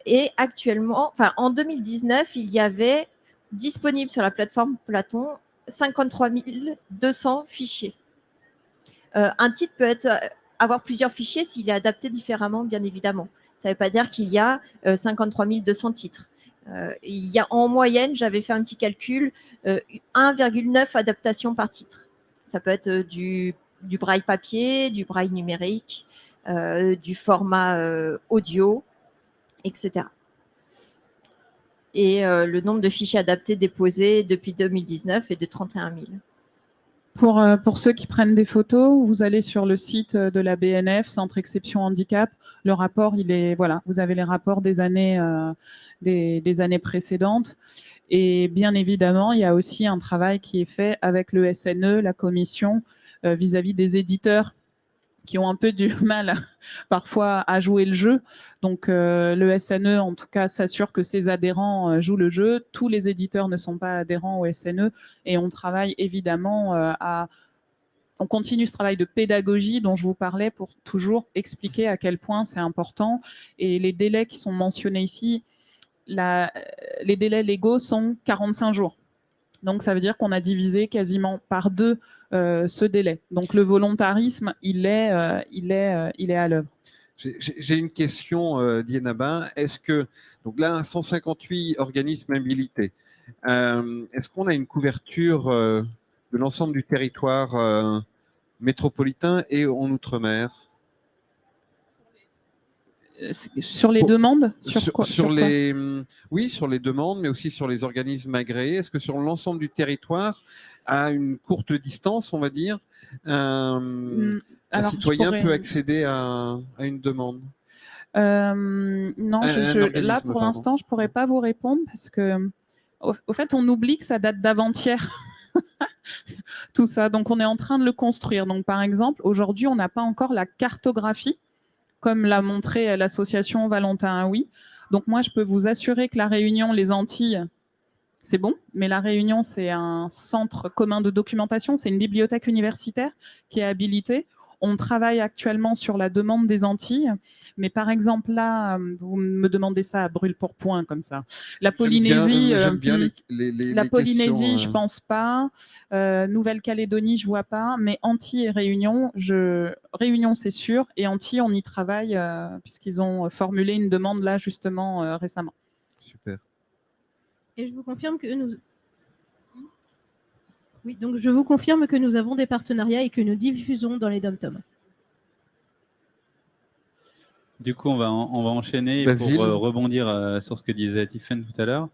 Et actuellement, en 2019, il y avait disponible sur la plateforme Platon 53 200 fichiers. Un titre peut avoir plusieurs fichiers s'il est adapté différemment, bien évidemment. Ça ne veut pas dire qu'il y a 53 200 titres. Il y a en moyenne, j'avais fait un petit calcul, 1,9 adaptations par titre. Ça peut être du braille papier, du braille numérique, du format audio, etc. Et le nombre de fichiers adaptés déposés depuis 2019 est de 31 000. Pour ceux qui prennent des photos, vous allez sur le site de la BNF, Centre Exception Handicap. Le rapport, voilà, vous avez les rapports des années précédentes. Et bien évidemment, il y a aussi un travail qui est fait avec le SNE, la commission, vis-à-vis des éditeurs qui ont un peu du mal parfois à jouer le jeu. Donc le SNE, en tout cas, s'assure que ses adhérents jouent le jeu. Tous les éditeurs ne sont pas adhérents au SNE et on travaille évidemment on continue ce travail de pédagogie dont je vous parlais pour toujours expliquer à quel point c'est important. Et les délais qui sont mentionnés ici, les délais légaux sont 45 jours. Donc ça veut dire qu'on a divisé quasiment par 2 ce délai. Donc le volontarisme, il est à l'œuvre. J'ai une question, Dienaba. Est-ce que, donc là, 158 organismes habilités, est-ce qu'on a une couverture de l'ensemble du territoire métropolitain et en Outre-mer? Sur les demandes Oui, sur les demandes, mais aussi sur les organismes agréés. Est-ce que sur l'ensemble du territoire, à une courte distance, on va dire, un citoyen peut accéder à une demande? Non, là, pour l'instant, je ne pourrais pas vous répondre parce que, au fait, on oublie que ça date d'avant-hier. Tout ça. Donc, on est en train de le construire. Donc, par exemple, aujourd'hui, on n'a pas encore la cartographie, comme l'a montré l'association Valentin Oui. Donc, moi, je peux vous assurer que la Réunion, les Antilles, c'est bon. Mais la Réunion, c'est un centre commun de documentation. C'est une bibliothèque universitaire qui est habilitée. On travaille actuellement sur la demande des Antilles. Mais par exemple, là, vous me demandez ça à brûle-pourpoint, comme ça. La Polynésie, j'aime bien la Polynésie, je pense pas. Nouvelle-Calédonie, je vois pas. Mais Antilles et Réunion, Réunion, c'est sûr. Et Antilles, on y travaille puisqu'ils ont formulé une demande là, justement, récemment. Super. Et je vous confirme que Oui, donc je vous confirme que nous avons des partenariats et que nous diffusons dans les dom-toms. Du coup, on va enchaîner Basile. pour rebondir sur ce que disait Tiffaine tout à l'heure.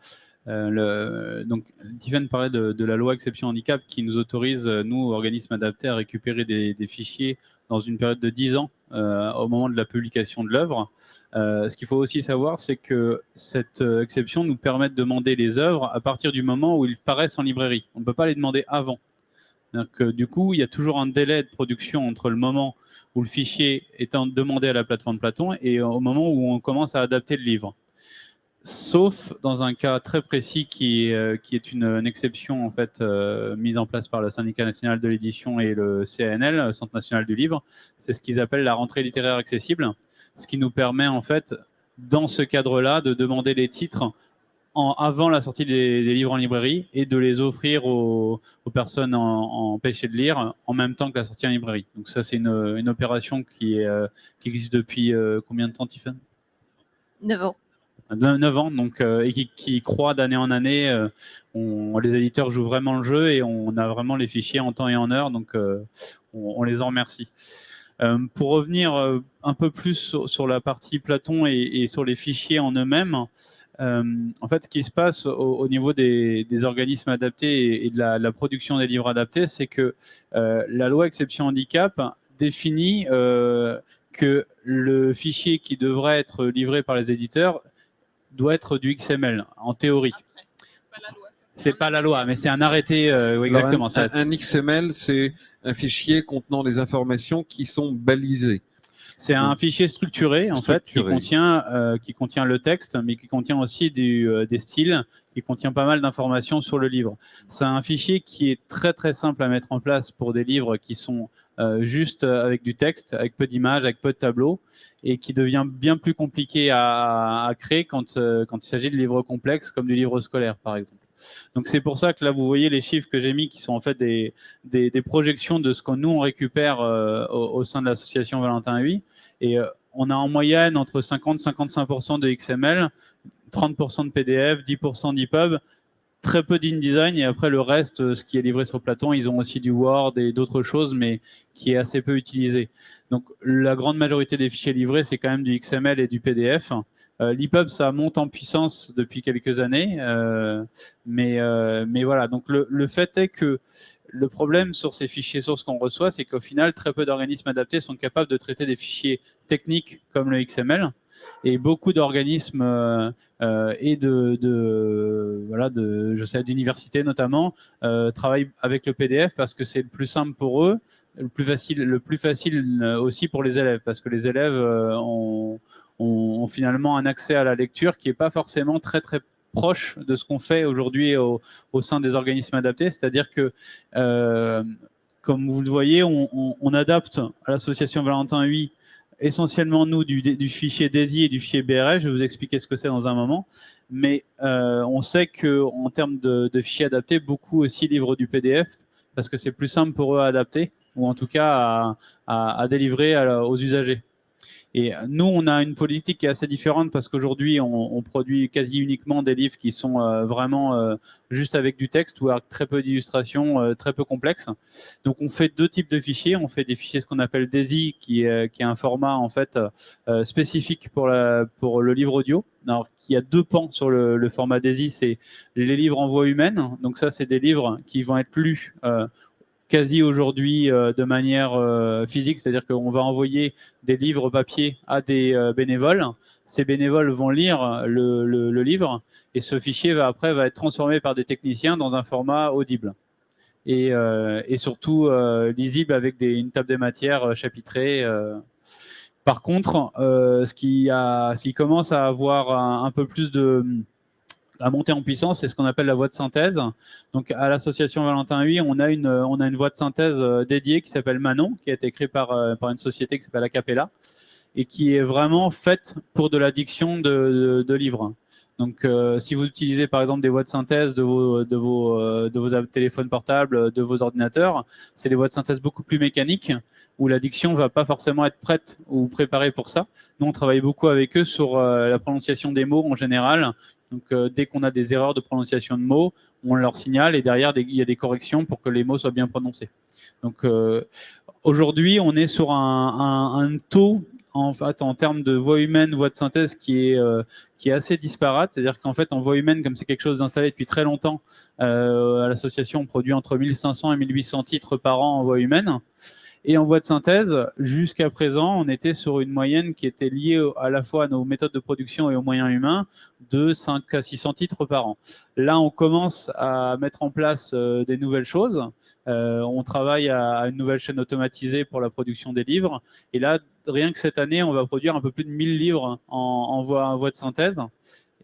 Donc, Tiffaine parlait de la loi exception handicap qui nous autorise, nous, organismes adaptés, à récupérer des fichiers dans une période de 10 ans au moment de la publication de l'œuvre. Ce qu'il faut aussi savoir, c'est que cette exception nous permet de demander les œuvres à partir du moment où ils paraissent en librairie. On ne peut pas les demander avant. Donc, du coup, il y a toujours un délai de production entre le moment où le fichier est demandé à la plateforme Platon et au moment où on commence à adapter le livre. Sauf dans un cas très précis qui est une exception en fait mise en place par le Syndicat national de l'édition et le CNL, le Centre national du livre. C'est ce qu'ils appellent la rentrée littéraire accessible, ce qui nous permet en fait, dans ce cadre-là, de demander les titres avant la sortie des livres en librairie et de les offrir aux personnes empêchées de lire en même temps que la sortie en librairie. Donc ça, c'est une opération qui existe depuis combien de temps, Tiffaine ? 9 ans. 9 ans, donc, et qui croît d'année en année. Les éditeurs jouent vraiment le jeu et on a vraiment les fichiers en temps et en heure, donc on les en remercie. Pour revenir un peu plus sur la partie Platon et sur les fichiers en eux-mêmes, en fait, ce qui se passe au niveau des organismes adaptés et de la production des livres adaptés, c'est que la loi exception handicap définit que le fichier qui devrait être livré par les éditeurs doit être du XML, en théorie. C'est pas la loi, mais c'est un arrêté, exactement. Un XML, c'est un fichier contenant des informations qui sont balisées. C'est un fichier structuré, en fait, qui contient le texte, mais qui contient aussi des styles, qui contient pas mal d'informations sur le livre. C'est un fichier qui est très très simple à mettre en place pour des livres qui sont juste avec du texte, avec peu d'images, avec peu de tableaux, et qui devient bien plus compliqué à créer quand il s'agit de livres complexes, comme du livre scolaire, par exemple. Donc c'est pour ça que là, vous voyez les chiffres que j'ai mis, qui sont en fait des projections de ce que nous, on récupère au sein de l'association Valentin Huy. Et on a en moyenne entre 50-55% de XML, 30% de PDF, 10% d'EPUB, très peu d'InDesign, et après le reste, ce qui est livré sur Platon, ils ont aussi du Word et d'autres choses, mais qui est assez peu utilisé. Donc, la grande majorité des fichiers livrés, c'est quand même du XML et du PDF. L'EPUB, ça monte en puissance depuis quelques années, mais voilà. Donc, le fait est que le problème sur ces fichiers sources qu'on reçoit, c'est qu'au final, très peu d'organismes adaptés sont capables de traiter des fichiers techniques comme le XML. Et beaucoup d'organismes et d'universités notamment travaillent avec le PDF parce que c'est le plus simple pour eux, le plus facile aussi pour les élèves, parce que les élèves ont finalement un accès à la lecture qui n'est pas forcément très très proche de ce qu'on fait aujourd'hui au sein des organismes adaptés. C'est-à-dire que, comme vous le voyez, on adapte à l'association Valentin Huy essentiellement, nous, du fichier DAISY et du fichier BRF. Je vais vous expliquer ce que c'est dans un moment. Mais on sait qu'en termes de fichiers adaptés, beaucoup aussi livrent du PDF parce que c'est plus simple pour eux à adapter ou en tout cas à délivrer aux usagers. Et nous, on a une politique qui est assez différente parce qu'aujourd'hui, on produit quasi uniquement des livres qui sont vraiment juste avec du texte ou avec très peu d'illustrations, très peu complexes. Donc, on fait deux types de fichiers. On fait des fichiers ce qu'on appelle DAISY, qui est un format en fait spécifique pour le livre audio. Alors, il y a deux pans sur le format DAISY, c'est les livres en voix humaine. Donc ça, c'est des livres qui vont être lus quasi aujourd'hui de manière physique, c'est-à-dire qu'on va envoyer des livres papier à des bénévoles. Ces bénévoles vont lire le livre et ce fichier va être transformé par des techniciens dans un format audible et surtout lisible avec une table des matières chapitrée. Par contre, ce qui commence à avoir un peu plus à monter en puissance, c'est ce qu'on appelle la voie de synthèse. Donc, à l'association Valentin Huy, on a une voie de synthèse dédiée qui s'appelle Manon, qui a été créée par une société qui s'appelle Acapella et qui est vraiment faite pour de la diction de livres. Donc, si vous utilisez par exemple des voies de synthèse de vos téléphones portables, de vos ordinateurs, c'est des voies de synthèse beaucoup plus mécaniques où la diction va pas forcément être prête ou préparée pour ça. Nous, on travaille beaucoup avec eux sur la prononciation des mots en général. Donc, dès qu'on a des erreurs de prononciation de mots, on leur signale et derrière, il y a des corrections pour que les mots soient bien prononcés. Donc, aujourd'hui, on est sur un taux en termes de voix humaine, voix de synthèse qui est assez disparate. C'est-à-dire qu'en fait, en voix humaine, comme c'est quelque chose d'installé depuis très longtemps, à l'association, on produit entre 1500 et 1800 titres par an en voix humaine. Et en voie de synthèse, jusqu'à présent, on était sur une moyenne qui était liée à la fois à nos méthodes de production et aux moyens humains de 5 à 600 titres par an. Là, on commence à mettre en place des nouvelles choses. On travaille à une nouvelle chaîne automatisée pour la production des livres. Et là, rien que cette année, on va produire un peu plus de 1000 livres en voie de synthèse.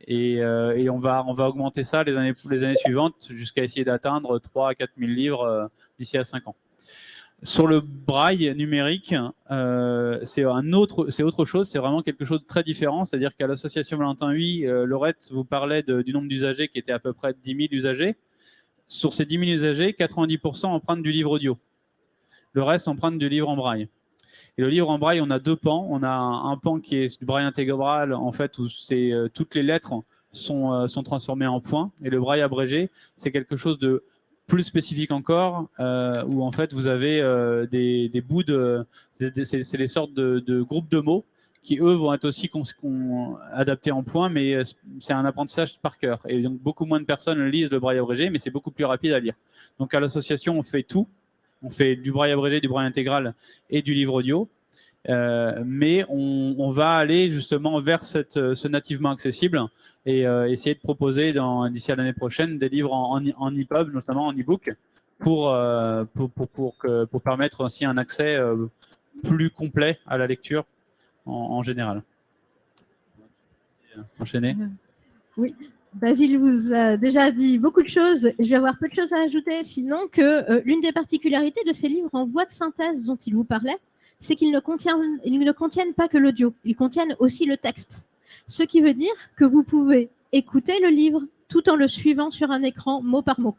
Et on va augmenter ça les années suivantes jusqu'à essayer d'atteindre 3 à 4 000 livres d'ici à 5 ans. Sur le braille numérique, c'est autre chose, c'est vraiment quelque chose de très différent. C'est-à-dire qu'à l'association Valentin Huy, Laurette vous parlait du nombre d'usagers qui était à peu près 10 000 usagers. Sur ces 10 000 usagers, 90% empruntent du livre audio. Le reste empruntent du livre en braille. Et le livre en braille, on a deux pans. On a un pan qui est du braille intégral, en fait, où toutes les lettres sont transformées en points. Et le braille abrégé, c'est quelque chose de plus spécifique encore, où en fait vous avez des bouts c'est les sortes de groupes de mots qui eux vont être aussi adaptés en points, mais c'est un apprentissage par cœur. Et donc beaucoup moins de personnes lisent le braille abrégé, mais c'est beaucoup plus rapide à lire. Donc à l'association, on fait tout. On fait du braille abrégé, du braille intégral et du livre audio. Mais on va aller justement vers ce nativement accessible et essayer de proposer d'ici à l'année prochaine des livres en EPUB, notamment en e-book, pour permettre aussi un accès plus complet à la lecture en général. Enchaîner. Oui. Basile vous a déjà dit beaucoup de choses. Je vais avoir peu de choses à ajouter, sinon que l'une des particularités de ces livres en voie de synthèse dont il vous parlait, c'est qu'ils ne contiennent pas que l'audio, ils contiennent aussi le texte. Ce qui veut dire que vous pouvez écouter le livre tout en le suivant sur un écran mot par mot.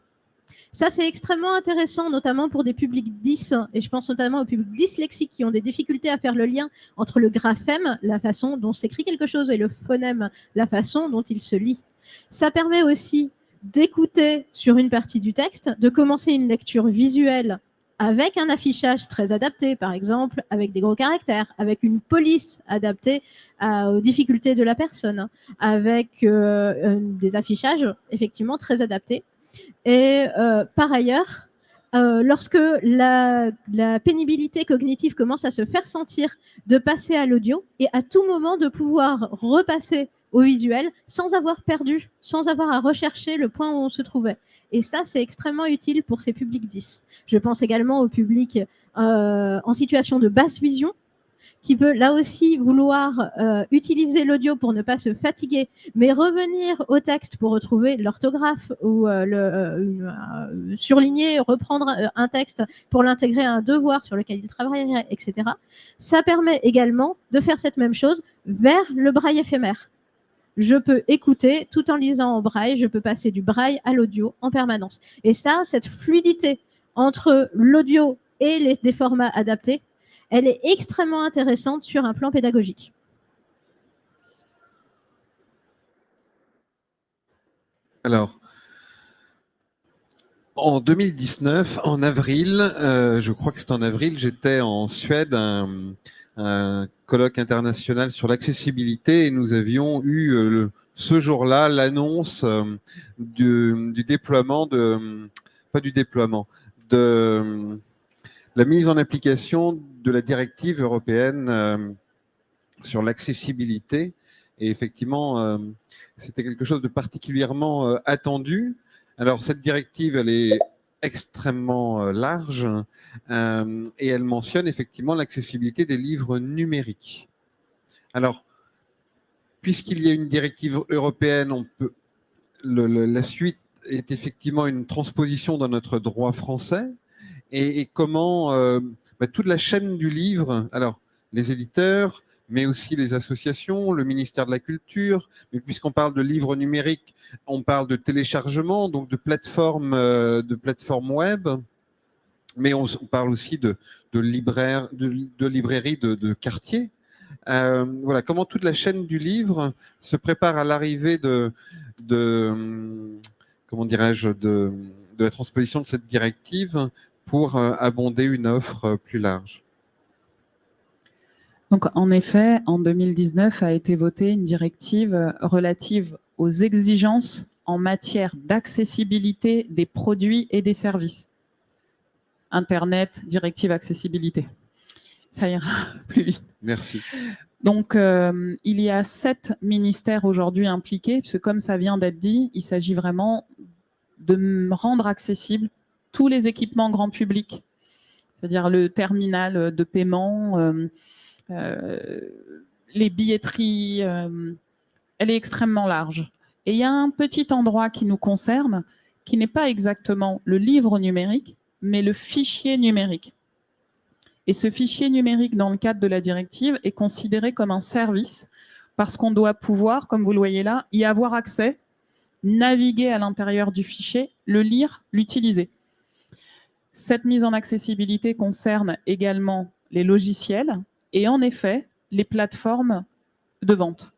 Ça, c'est extrêmement intéressant, notamment pour des publics 10, et je pense notamment aux publics dyslexiques qui ont des difficultés à faire le lien entre le graphème, la façon dont s'écrit quelque chose, et le phonème, la façon dont il se lit. Ça permet aussi d'écouter sur une partie du texte, de commencer une lecture visuelle avec un affichage très adapté, par exemple, avec des gros caractères, avec une police adaptée aux difficultés de la personne, avec des affichages effectivement très adaptés. Et par ailleurs, lorsque la pénibilité cognitive commence à se faire sentir, de passer à l'audio et à tout moment de pouvoir repasser au visuel sans avoir perdu, sans avoir à rechercher le point où on se trouvait. Et ça, c'est extrêmement utile pour ces publics 10. Je pense également au public en situation de basse vision, qui peut là aussi vouloir utiliser l'audio pour ne pas se fatiguer, mais revenir au texte pour retrouver l'orthographe ou surligner, reprendre un texte pour l'intégrer à un devoir sur lequel il travaillerait, etc. Ça permet également de faire cette même chose vers le braille éphémère. Je peux écouter tout en lisant en braille, je peux passer du braille à l'audio en permanence. Et ça, cette fluidité entre l'audio et des formats adaptés, elle est extrêmement intéressante sur un plan pédagogique. Alors, en 2019, en avril, je crois que c'était en avril, j'étais en Suède, un colloque international sur l'accessibilité, et nous avions eu ce jour-là l'annonce du déploiement de la mise en application de la directive européenne sur l'accessibilité. Et effectivement, c'était quelque chose de particulièrement attendu. Alors, cette directive, elle est extrêmement large et elle mentionne effectivement l'accessibilité des livres numériques. Alors, puisqu'il y a une directive européenne, la suite est effectivement une transposition dans notre droit français. Et comment toute la chaîne du livre, alors les éditeurs, mais aussi les associations, le ministère de la Culture, mais puisqu'on parle de livres numériques, on parle de téléchargement, donc de plateformes web, mais on parle aussi de librairies de quartier. Voilà, comment toute la chaîne du livre se prépare à l'arrivée comment dirais-je, de la transposition de cette directive pour abonder une offre plus large. Donc, en effet, en 2019 a été votée une directive relative aux exigences en matière d'accessibilité des produits et des services. Internet, directive accessibilité. Ça ira plus vite. Merci. Donc, il y a 7 ministères aujourd'hui impliqués, puisque comme ça vient d'être dit, il s'agit vraiment de rendre accessible tous les équipements grand public, c'est-à-dire le terminal de paiement, les billetteries, elle est extrêmement large. Et il y a un petit endroit qui nous concerne, qui n'est pas exactement le livre numérique, mais le fichier numérique. Et ce fichier numérique, dans le cadre de la directive, est considéré comme un service, parce qu'on doit pouvoir, comme vous le voyez là, y avoir accès, naviguer à l'intérieur du fichier, le lire, l'utiliser. Cette mise en accessibilité concerne également les logiciels et en effet les plateformes de vente.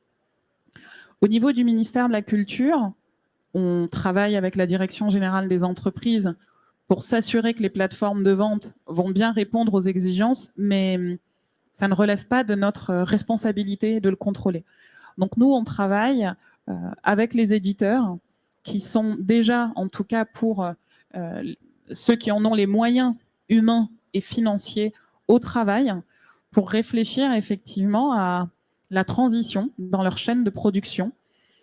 Au niveau du ministère de la Culture, on travaille avec la Direction générale des entreprises pour s'assurer que les plateformes de vente vont bien répondre aux exigences, mais ça ne relève pas de notre responsabilité de le contrôler. Donc nous, on travaille avec les éditeurs qui sont déjà, en tout cas pour ceux qui en ont les moyens humains et financiers au travail, pour réfléchir effectivement à la transition dans leur chaîne de production.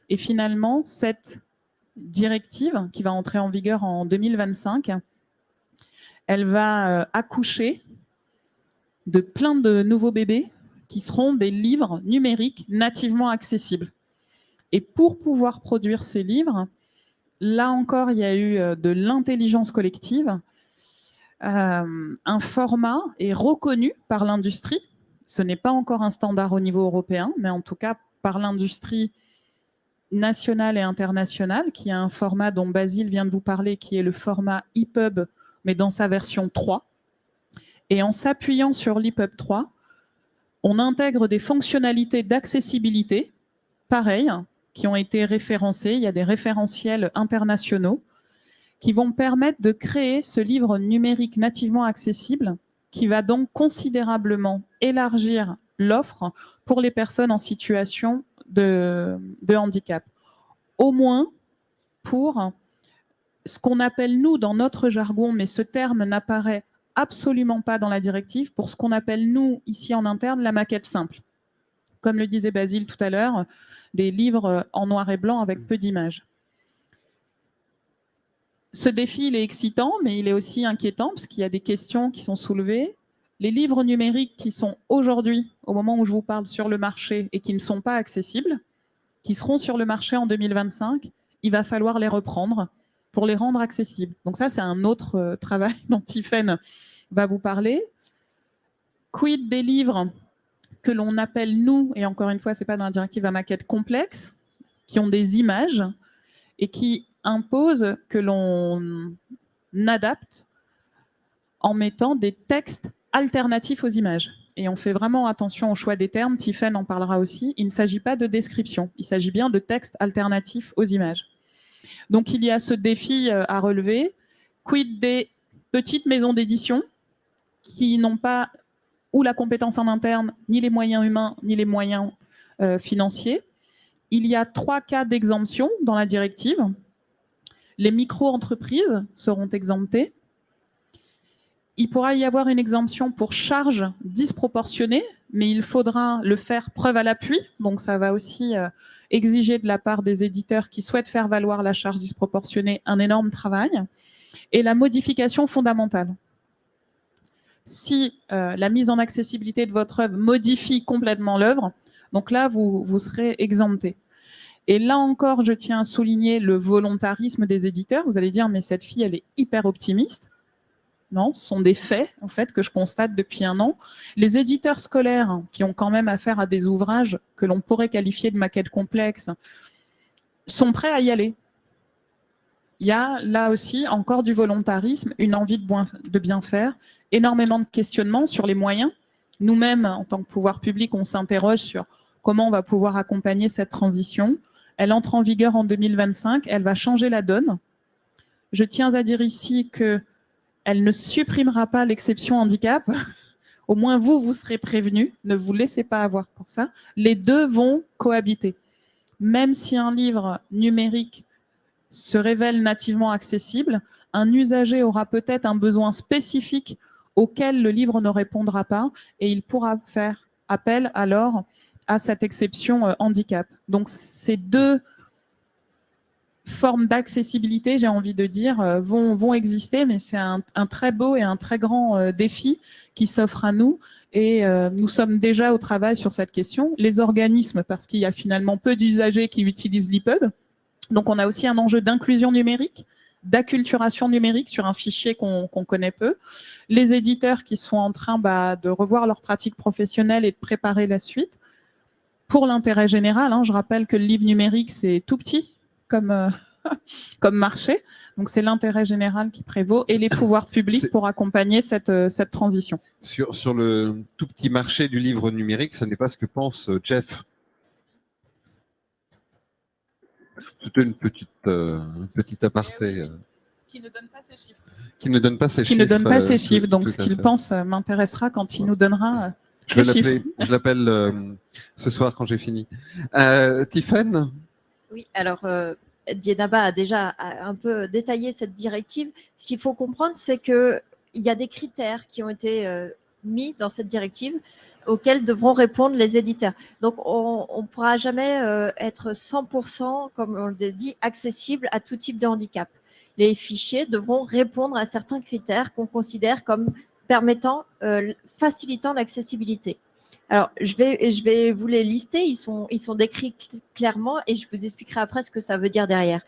Et finalement, cette directive qui va entrer en vigueur en 2025, elle va accoucher de plein de nouveaux bébés qui seront des livres numériques nativement accessibles. Et pour pouvoir produire ces livres, là encore, il y a eu de l'intelligence collective. Un format est reconnu par l'industrie. Ce n'est pas encore un standard au niveau européen, mais en tout cas par l'industrie nationale et internationale, qui a un format dont Basile vient de vous parler, qui est le format EPUB, mais dans sa version 3. Et en s'appuyant sur l'EPUB 3, on intègre des fonctionnalités d'accessibilité, pareil, qui ont été référencées. Il y a des référentiels internationaux qui vont permettre de créer ce livre numérique nativement accessible qui va donc considérablement élargir l'offre pour les personnes en situation de handicap. Au moins pour ce qu'on appelle, nous, dans notre jargon, mais ce terme n'apparaît absolument pas dans la directive, pour ce qu'on appelle, nous, ici en interne, la maquette simple. Comme le disait Basile tout à l'heure, des livres en noir et blanc avec peu d'images. Ce défi, il est excitant, mais il est aussi inquiétant, parce qu'il y a des questions qui sont soulevées. Les livres numériques qui sont aujourd'hui, au moment où je vous parle, sur le marché et qui ne sont pas accessibles, qui seront sur le marché en 2025, il va falloir les reprendre pour les rendre accessibles. Donc ça, c'est un autre travail dont Tiffaine va vous parler. Quid des livres que l'on appelle, nous, et encore une fois, ce n'est pas dans la directive à maquette complexe, qui ont des images et qui imposent que l'on adapte en mettant des textes alternatifs aux images. Et on fait vraiment attention au choix des termes. Tiffaine en parlera aussi. Il ne s'agit pas de description. Il s'agit bien de textes alternatifs aux images. Donc, il y a ce défi à relever. Quid des petites maisons d'édition qui n'ont pas ou la compétence en interne, ni les moyens humains, ni les moyens financiers. Il y a 3 cas d'exemption dans la directive. Les micro-entreprises seront exemptées. Il pourra y avoir une exemption pour charges disproportionnées, mais il faudra le faire preuve à l'appui. Donc, ça va aussi exiger de la part des éditeurs qui souhaitent faire valoir la charge disproportionnée un énorme travail. Et la modification fondamentale. Si la mise en accessibilité de votre œuvre modifie complètement l'œuvre, donc là, vous serez exempté. Et là encore, je tiens à souligner le volontarisme des éditeurs. Vous allez dire, mais cette fille, elle est hyper optimiste. Non, ce sont des faits, en fait, que je constate depuis 1 an. Les éditeurs scolaires, qui ont quand même affaire à des ouvrages que l'on pourrait qualifier de maquettes complexes, sont prêts à y aller. Il y a là aussi encore du volontarisme, une envie de bien faire, énormément de questionnements sur les moyens. Nous-mêmes, en tant que pouvoir public, on s'interroge sur comment on va pouvoir accompagner cette transition. Elle entre en vigueur en 2025, elle va changer la donne. Je tiens à dire ici qu'elle ne supprimera pas l'exception handicap. Au moins, vous serez prévenus. Ne vous laissez pas avoir pour ça. Les deux vont cohabiter. Même si un livre numérique se révèle nativement accessible, un usager aura peut-être un besoin spécifique auquel le livre ne répondra pas et il pourra faire appel alors à cette exception handicap. Donc, ces 2 formes d'accessibilité, j'ai envie de dire, vont exister, mais c'est un très beau et un très grand défi qui s'offre à nous. Et nous sommes déjà au travail sur cette question. Les organismes, parce qu'il y a finalement peu d'usagers qui utilisent l'EPUB. Donc, on a aussi un enjeu d'inclusion numérique, d'acculturation numérique sur un fichier qu'on connaît peu. Les éditeurs qui sont en train de revoir leurs pratiques professionnelles et de préparer la suite. Pour l'intérêt général, je rappelle que le livre numérique, c'est tout petit comme marché. Donc, c'est l'intérêt général qui prévaut et les pouvoirs publics pour accompagner cette transition. Sur le tout petit marché du livre numérique, ce n'est pas ce que pense Jeff. Plutôt une petite aparté. Qui ne donne pas ses chiffres. Qui ne donne pas ses qui chiffres. ne donne pas ses chiffres. Donc, tout ce à qu'il fait. pense m'intéressera quand il nous donnera je l'appelle ce soir quand j'ai fini. Tiffaine ? Oui, alors Dienaba a déjà un peu détaillé cette directive. Ce qu'il faut comprendre, c'est qu'il y a des critères qui ont été mis dans cette directive auxquels devront répondre les éditeurs. Donc, on ne pourra jamais être 100%, comme on le dit, accessible à tout type de handicap. Les fichiers devront répondre à certains critères qu'on considère comme permettant, facilitant l'accessibilité. Alors, je vais vous les lister. Ils sont décrits clairement et je vous expliquerai après ce que ça veut dire derrière.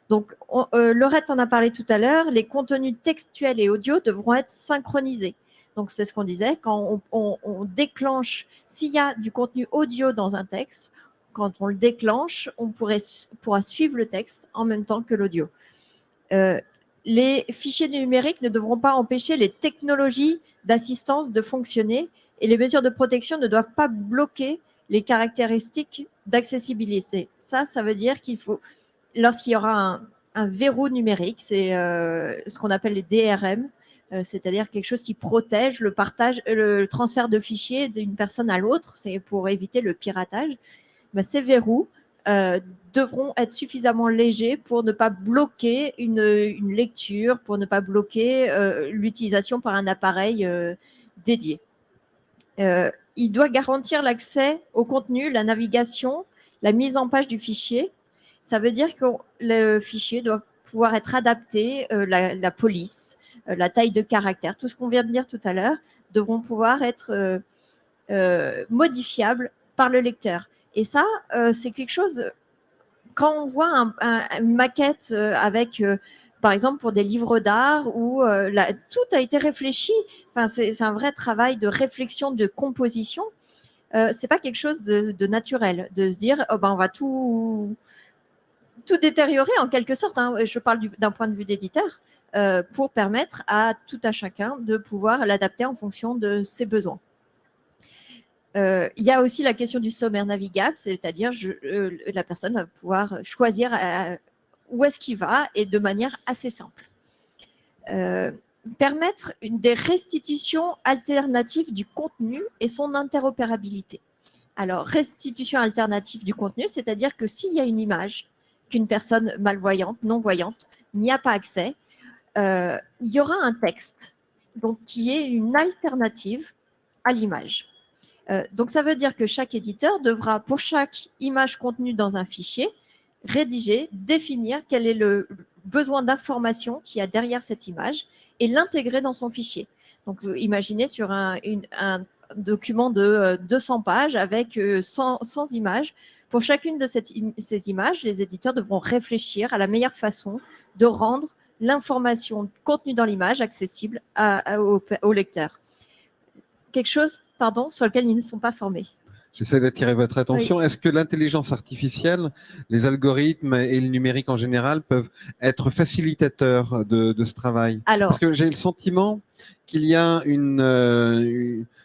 Donc, Laurette en a parlé tout à l'heure. Les contenus textuels et audio devront être synchronisés. Donc, c'est ce qu'on disait. Quand on déclenche, s'il y a du contenu audio dans un texte, quand on le déclenche, on pourra suivre le texte en même temps que l'audio. Les fichiers numériques ne devront pas empêcher les technologies d'assistance de fonctionner et les mesures de protection ne doivent pas bloquer les caractéristiques d'accessibilité. Ça veut dire qu'il faut, lorsqu'il y aura un verrou numérique, c'est ce qu'on appelle les DRM, c'est-à-dire quelque chose qui protège le partage, le transfert de fichiers d'une personne à l'autre, c'est pour éviter le piratage. Ben, ces verrous devront être suffisamment légers pour ne pas bloquer une lecture, pour ne pas bloquer l'utilisation par un appareil dédié. Il doit garantir l'accès au contenu, la navigation, la mise en page du fichier. Ça veut dire que le fichier doit pouvoir être adapté, la police, la taille de caractère, tout ce qu'on vient de dire tout à l'heure, devront pouvoir être modifiables par le lecteur. Et ça, c'est quelque chose, quand on voit une maquette avec, par exemple, pour des livres d'art, où tout a été réfléchi, enfin, c'est un vrai travail de réflexion, de composition, c'est pas quelque chose de naturel, de se dire, oh ben, on va tout détériorer en quelque sorte, hein. Je parle d'un point de vue d'éditeur, pour permettre à tout à chacun de pouvoir l'adapter en fonction de ses besoins. Il y a aussi la question du sommaire navigable, c'est-à-dire la personne va pouvoir choisir où est-ce qu'il va et de manière assez simple. Permettre des restitutions alternatives du contenu et son interopérabilité. Alors, restitution alternative du contenu, c'est-à-dire que s'il y a une image qu'une personne malvoyante, non-voyante, n'y a pas accès, il y aura un texte donc, qui est une alternative à l'image. Donc, ça veut dire que chaque éditeur devra, pour chaque image contenue dans un fichier, rédiger, définir quel est le besoin d'information qu'il y a derrière cette image et l'intégrer dans son fichier. Donc, imaginez sur un document de 200 pages avec 100 images. Pour chacune de ces images, les éditeurs devront réfléchir à la meilleure façon de rendre l'information contenue dans l'image accessible au lecteur. Quelque chose, pardon, sur lequel ils ne sont pas formés. J'essaie d'attirer votre attention. Oui. Est-ce que l'intelligence artificielle, les algorithmes et le numérique en général peuvent être facilitateurs de ce travail? Alors, parce que j'ai le sentiment qu'il y a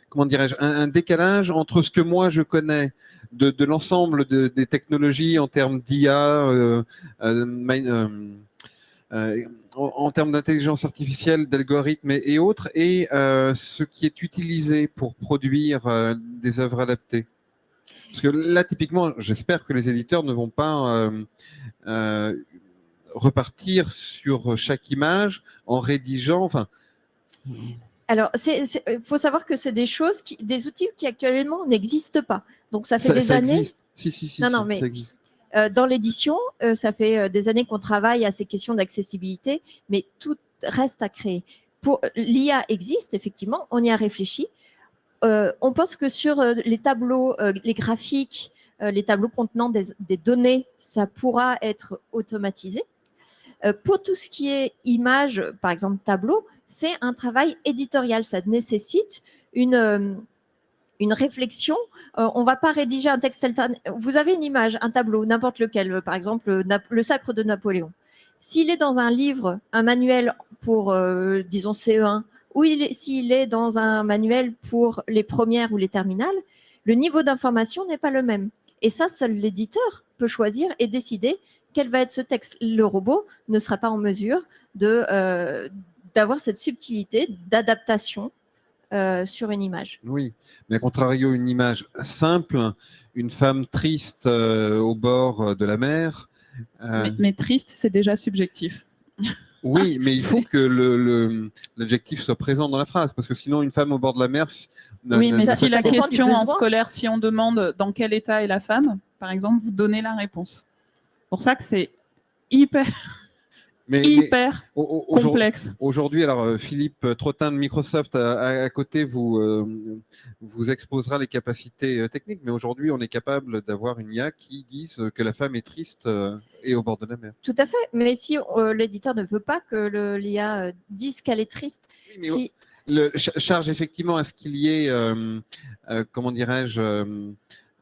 comment dirais-je, un décalage entre ce que moi je connais de l'ensemble des technologies en termes d'IA, en termes d'intelligence artificielle, d'algorithmes et autres, et ce qui est utilisé pour produire des œuvres adaptées. Parce que là, typiquement, j'espère que les éditeurs ne vont pas repartir sur chaque image en rédigeant. Enfin. Alors, il faut savoir que c'est des outils qui actuellement n'existent pas. Donc, ça fait des années. Existe. Si, non, mais ça existe. Dans l'édition, ça fait des années qu'on travaille à ces questions d'accessibilité, mais tout reste à créer. L'IA existe, effectivement, on y a réfléchi. On pense que sur les tableaux, les graphiques, les tableaux contenant des données, ça pourra être automatisé. Pour tout ce qui est images, par exemple tableau, c'est un travail éditorial. Ça nécessite une réflexion. On ne va pas rédiger un texte alternatif. Vous avez une image, un tableau, n'importe lequel, par exemple le Sacre de Napoléon. S'il est dans un livre, un manuel pour, disons, CE1, ou s'il est dans un manuel pour les premières ou les terminales, le niveau d'information n'est pas le même. Et ça, seul l'éditeur peut choisir et décider quel va être ce texte. Le robot ne sera pas en mesure d'avoir cette subtilité d'adaptation sur une image. Oui, mais à contrario, une image simple, une femme triste au bord de la mer. Mais triste, c'est déjà subjectif. Oui, mais il faut que l'adjectif soit présent dans la phrase, parce que sinon, une femme au bord de la mer. Oui, mais si la question en scolaire, si on demande dans quel état est la femme, par exemple, vous donnez la réponse. C'est pour ça que c'est hyper complexe. Aujourd'hui, alors Philippe Trottin de Microsoft à côté vous exposera les capacités techniques, mais aujourd'hui, on est capable d'avoir une IA qui dise que la femme est triste et au bord de la mer. Tout à fait, mais si l'éditeur ne veut pas que l'IA dise qu'elle est triste, oui, charge effectivement à ce qu'il y ait, comment dirais-je,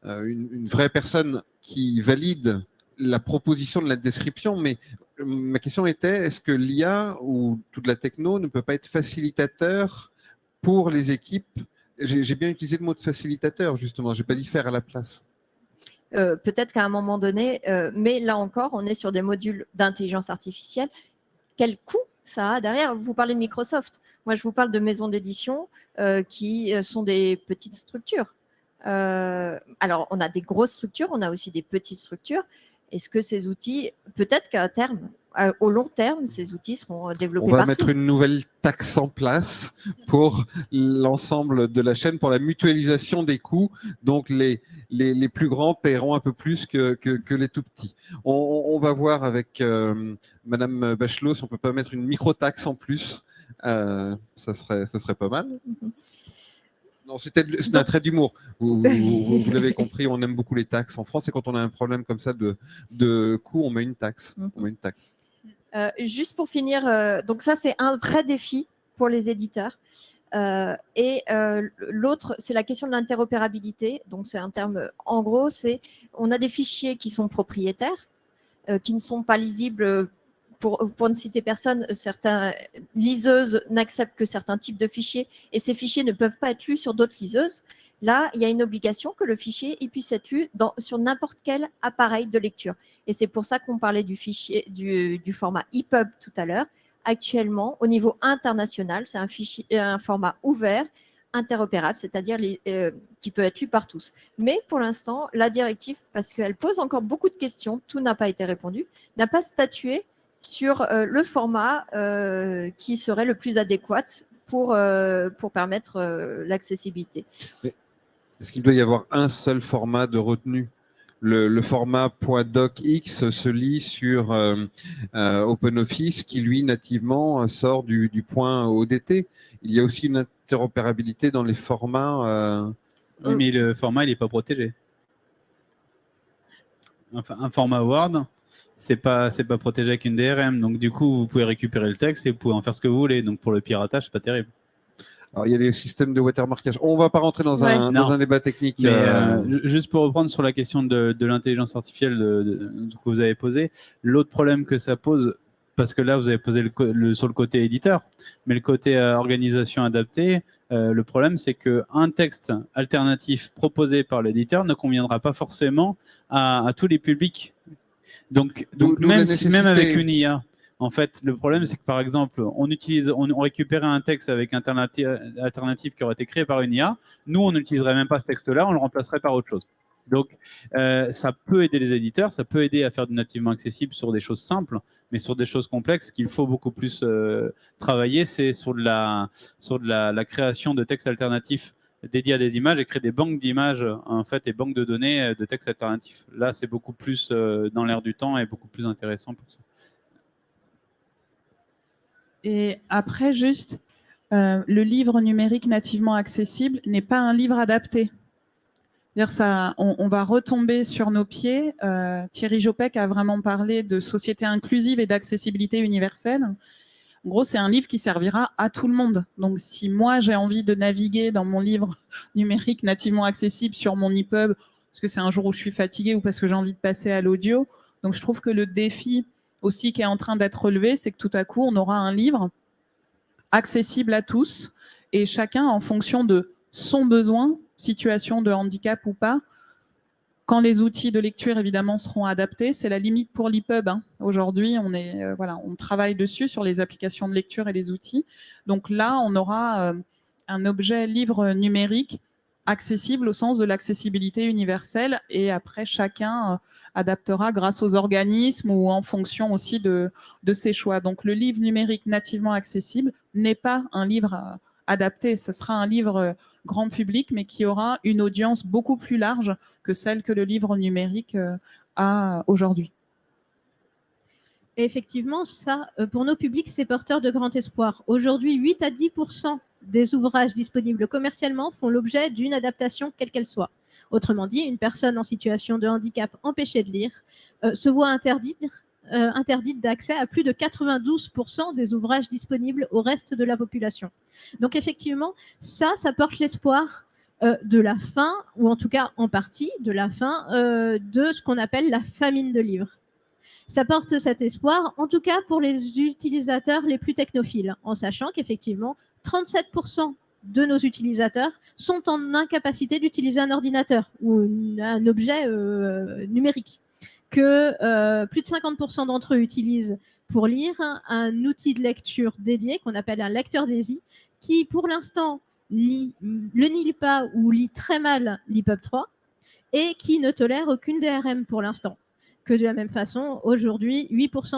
une vraie personne qui valide la proposition de la description, mais ma question était, est-ce que l'IA ou toute la techno ne peut pas être facilitateur pour les équipes? J'ai bien utilisé le mot de facilitateur, justement, je n'ai pas dit faire à la place. Peut-être qu'à un moment donné, mais là encore, on est sur des modules d'intelligence artificielle. Quel coût ça a derrière? Vous parlez de Microsoft. Moi, je vous parle de maisons d'édition qui sont des petites structures. Alors, on a des grosses structures, on a aussi des petites structures. Est-ce que ces outils, peut-être qu'à terme, au long terme, ces outils seront développés On va partout. mettre une nouvelle taxe en place pour l'ensemble de la chaîne, pour la mutualisation des coûts. Donc, les plus grands paieront un peu plus que les tout petits. On va voir avec Madame Bachelot si on peut pas mettre une micro-taxe en plus. Ça serait pas mal. Non, c'était un trait d'humour. Vous l'avez compris, on aime beaucoup les taxes en France. Et quand on a un problème comme ça de coût, on met une taxe. On met une taxe. Juste pour finir, donc ça, c'est un vrai défi pour les éditeurs. L'autre, c'est la question de l'interopérabilité. Donc, c'est un terme, en gros, on a des fichiers qui sont propriétaires, qui ne sont pas lisibles. Pour ne citer personne, certaines liseuses n'acceptent que certains types de fichiers et ces fichiers ne peuvent pas être lus sur d'autres liseuses. Là, il y a une obligation que le fichier puisse être lu sur n'importe quel appareil de lecture. Et c'est pour ça qu'on parlait du format EPUB tout à l'heure. Actuellement, au niveau international, c'est un format ouvert, interopérable, c'est-à-dire qui peut être lu par tous. Mais pour l'instant, la directive, parce qu'elle pose encore beaucoup de questions, tout n'a pas été répondu, n'a pas statué sur le format qui serait le plus adéquat pour permettre l'accessibilité. Est-ce qu'il doit y avoir un seul format de retenue? Le format .docx se lit sur OpenOffice qui, lui, nativement, sort du point ODT. Il y a aussi une interopérabilité dans les formats. Oui, mais le format, il n'est pas protégé. Enfin, un format Word, c'est pas protégé avec une DRM. Donc, du coup, vous pouvez récupérer le texte et vous pouvez en faire ce que vous voulez. Donc, pour le piratage, c'est pas terrible. Alors, il y a des systèmes de watermarkage. On ne va pas rentrer dans un débat technique. Mais juste pour reprendre sur la question de l'intelligence artificielle que vous avez posée, l'autre problème que ça pose, parce que là, vous avez posé sur le côté éditeur, mais le côté organisation adaptée, le problème, c'est qu'un texte alternatif proposé par l'éditeur ne conviendra pas forcément à tous les publics. Donc même avec une IA, en fait, le problème, c'est que par exemple, on récupérait un texte avec alternatif qui aurait été créé par une IA. Nous, on n'utiliserait même pas ce texte-là, on le remplacerait par autre chose. Donc, ça peut aider les éditeurs, ça peut aider à faire du nativement accessible sur des choses simples, mais sur des choses complexes qu'il faut beaucoup plus travailler, c'est sur de la création de textes alternatifs dédiés à des images et créer des banques d'images en fait et banques de données de textes alternatifs. Là, c'est beaucoup plus dans l'air du temps et beaucoup plus intéressant pour ça. Et après, juste, le livre numérique nativement accessible n'est pas un livre adapté. Ça, on va retomber sur nos pieds. Thierry Jopek a vraiment parlé de société inclusive et d'accessibilité universelle. En gros, c'est un livre qui servira à tout le monde. Donc, si moi, j'ai envie de naviguer dans mon livre numérique nativement accessible sur mon EPUB, parce que c'est un jour où je suis fatiguée ou parce que j'ai envie de passer à l'audio, donc je trouve que le défi aussi qui est en train d'être relevé, c'est que tout à coup, on aura un livre accessible à tous et chacun en fonction de son besoin, situation de handicap ou pas. Quand les outils de lecture, évidemment, seront adaptés, c'est la limite pour l'EPUB. Aujourd'hui, on travaille dessus sur les applications de lecture et les outils. Donc là, on aura un objet livre numérique accessible au sens de l'accessibilité universelle et après, chacun adaptera grâce aux organismes ou en fonction aussi de ses choix. Donc le livre numérique nativement accessible n'est pas un livre adapté. Ce sera un livre grand public, mais qui aura une audience beaucoup plus large que celle que le livre numérique a aujourd'hui. Et effectivement, ça, pour nos publics, c'est porteur de grand espoir. Aujourd'hui, 8 à 10% des ouvrages disponibles commercialement font l'objet d'une adaptation, quelle qu'elle soit. Autrement dit, une personne en situation de handicap empêchée de lire se voit interdite d'accès à plus de 92% des ouvrages disponibles au reste de la population. Donc effectivement, ça porte l'espoir de la fin, ou en tout cas en partie de la fin de ce qu'on appelle la famine de livres. Ça porte cet espoir, en tout cas pour les utilisateurs les plus technophiles, en sachant qu'effectivement, 37% de nos utilisateurs sont en incapacité d'utiliser un ordinateur ou un objet numérique, que plus de 50% d'entre eux utilisent pour lire un outil de lecture dédié qu'on appelle un lecteur DAISY, qui pour l'instant ne lit pas ou lit très mal l'EPUB 3 et qui ne tolère aucune DRM pour l'instant. Que de la même façon, aujourd'hui, 8%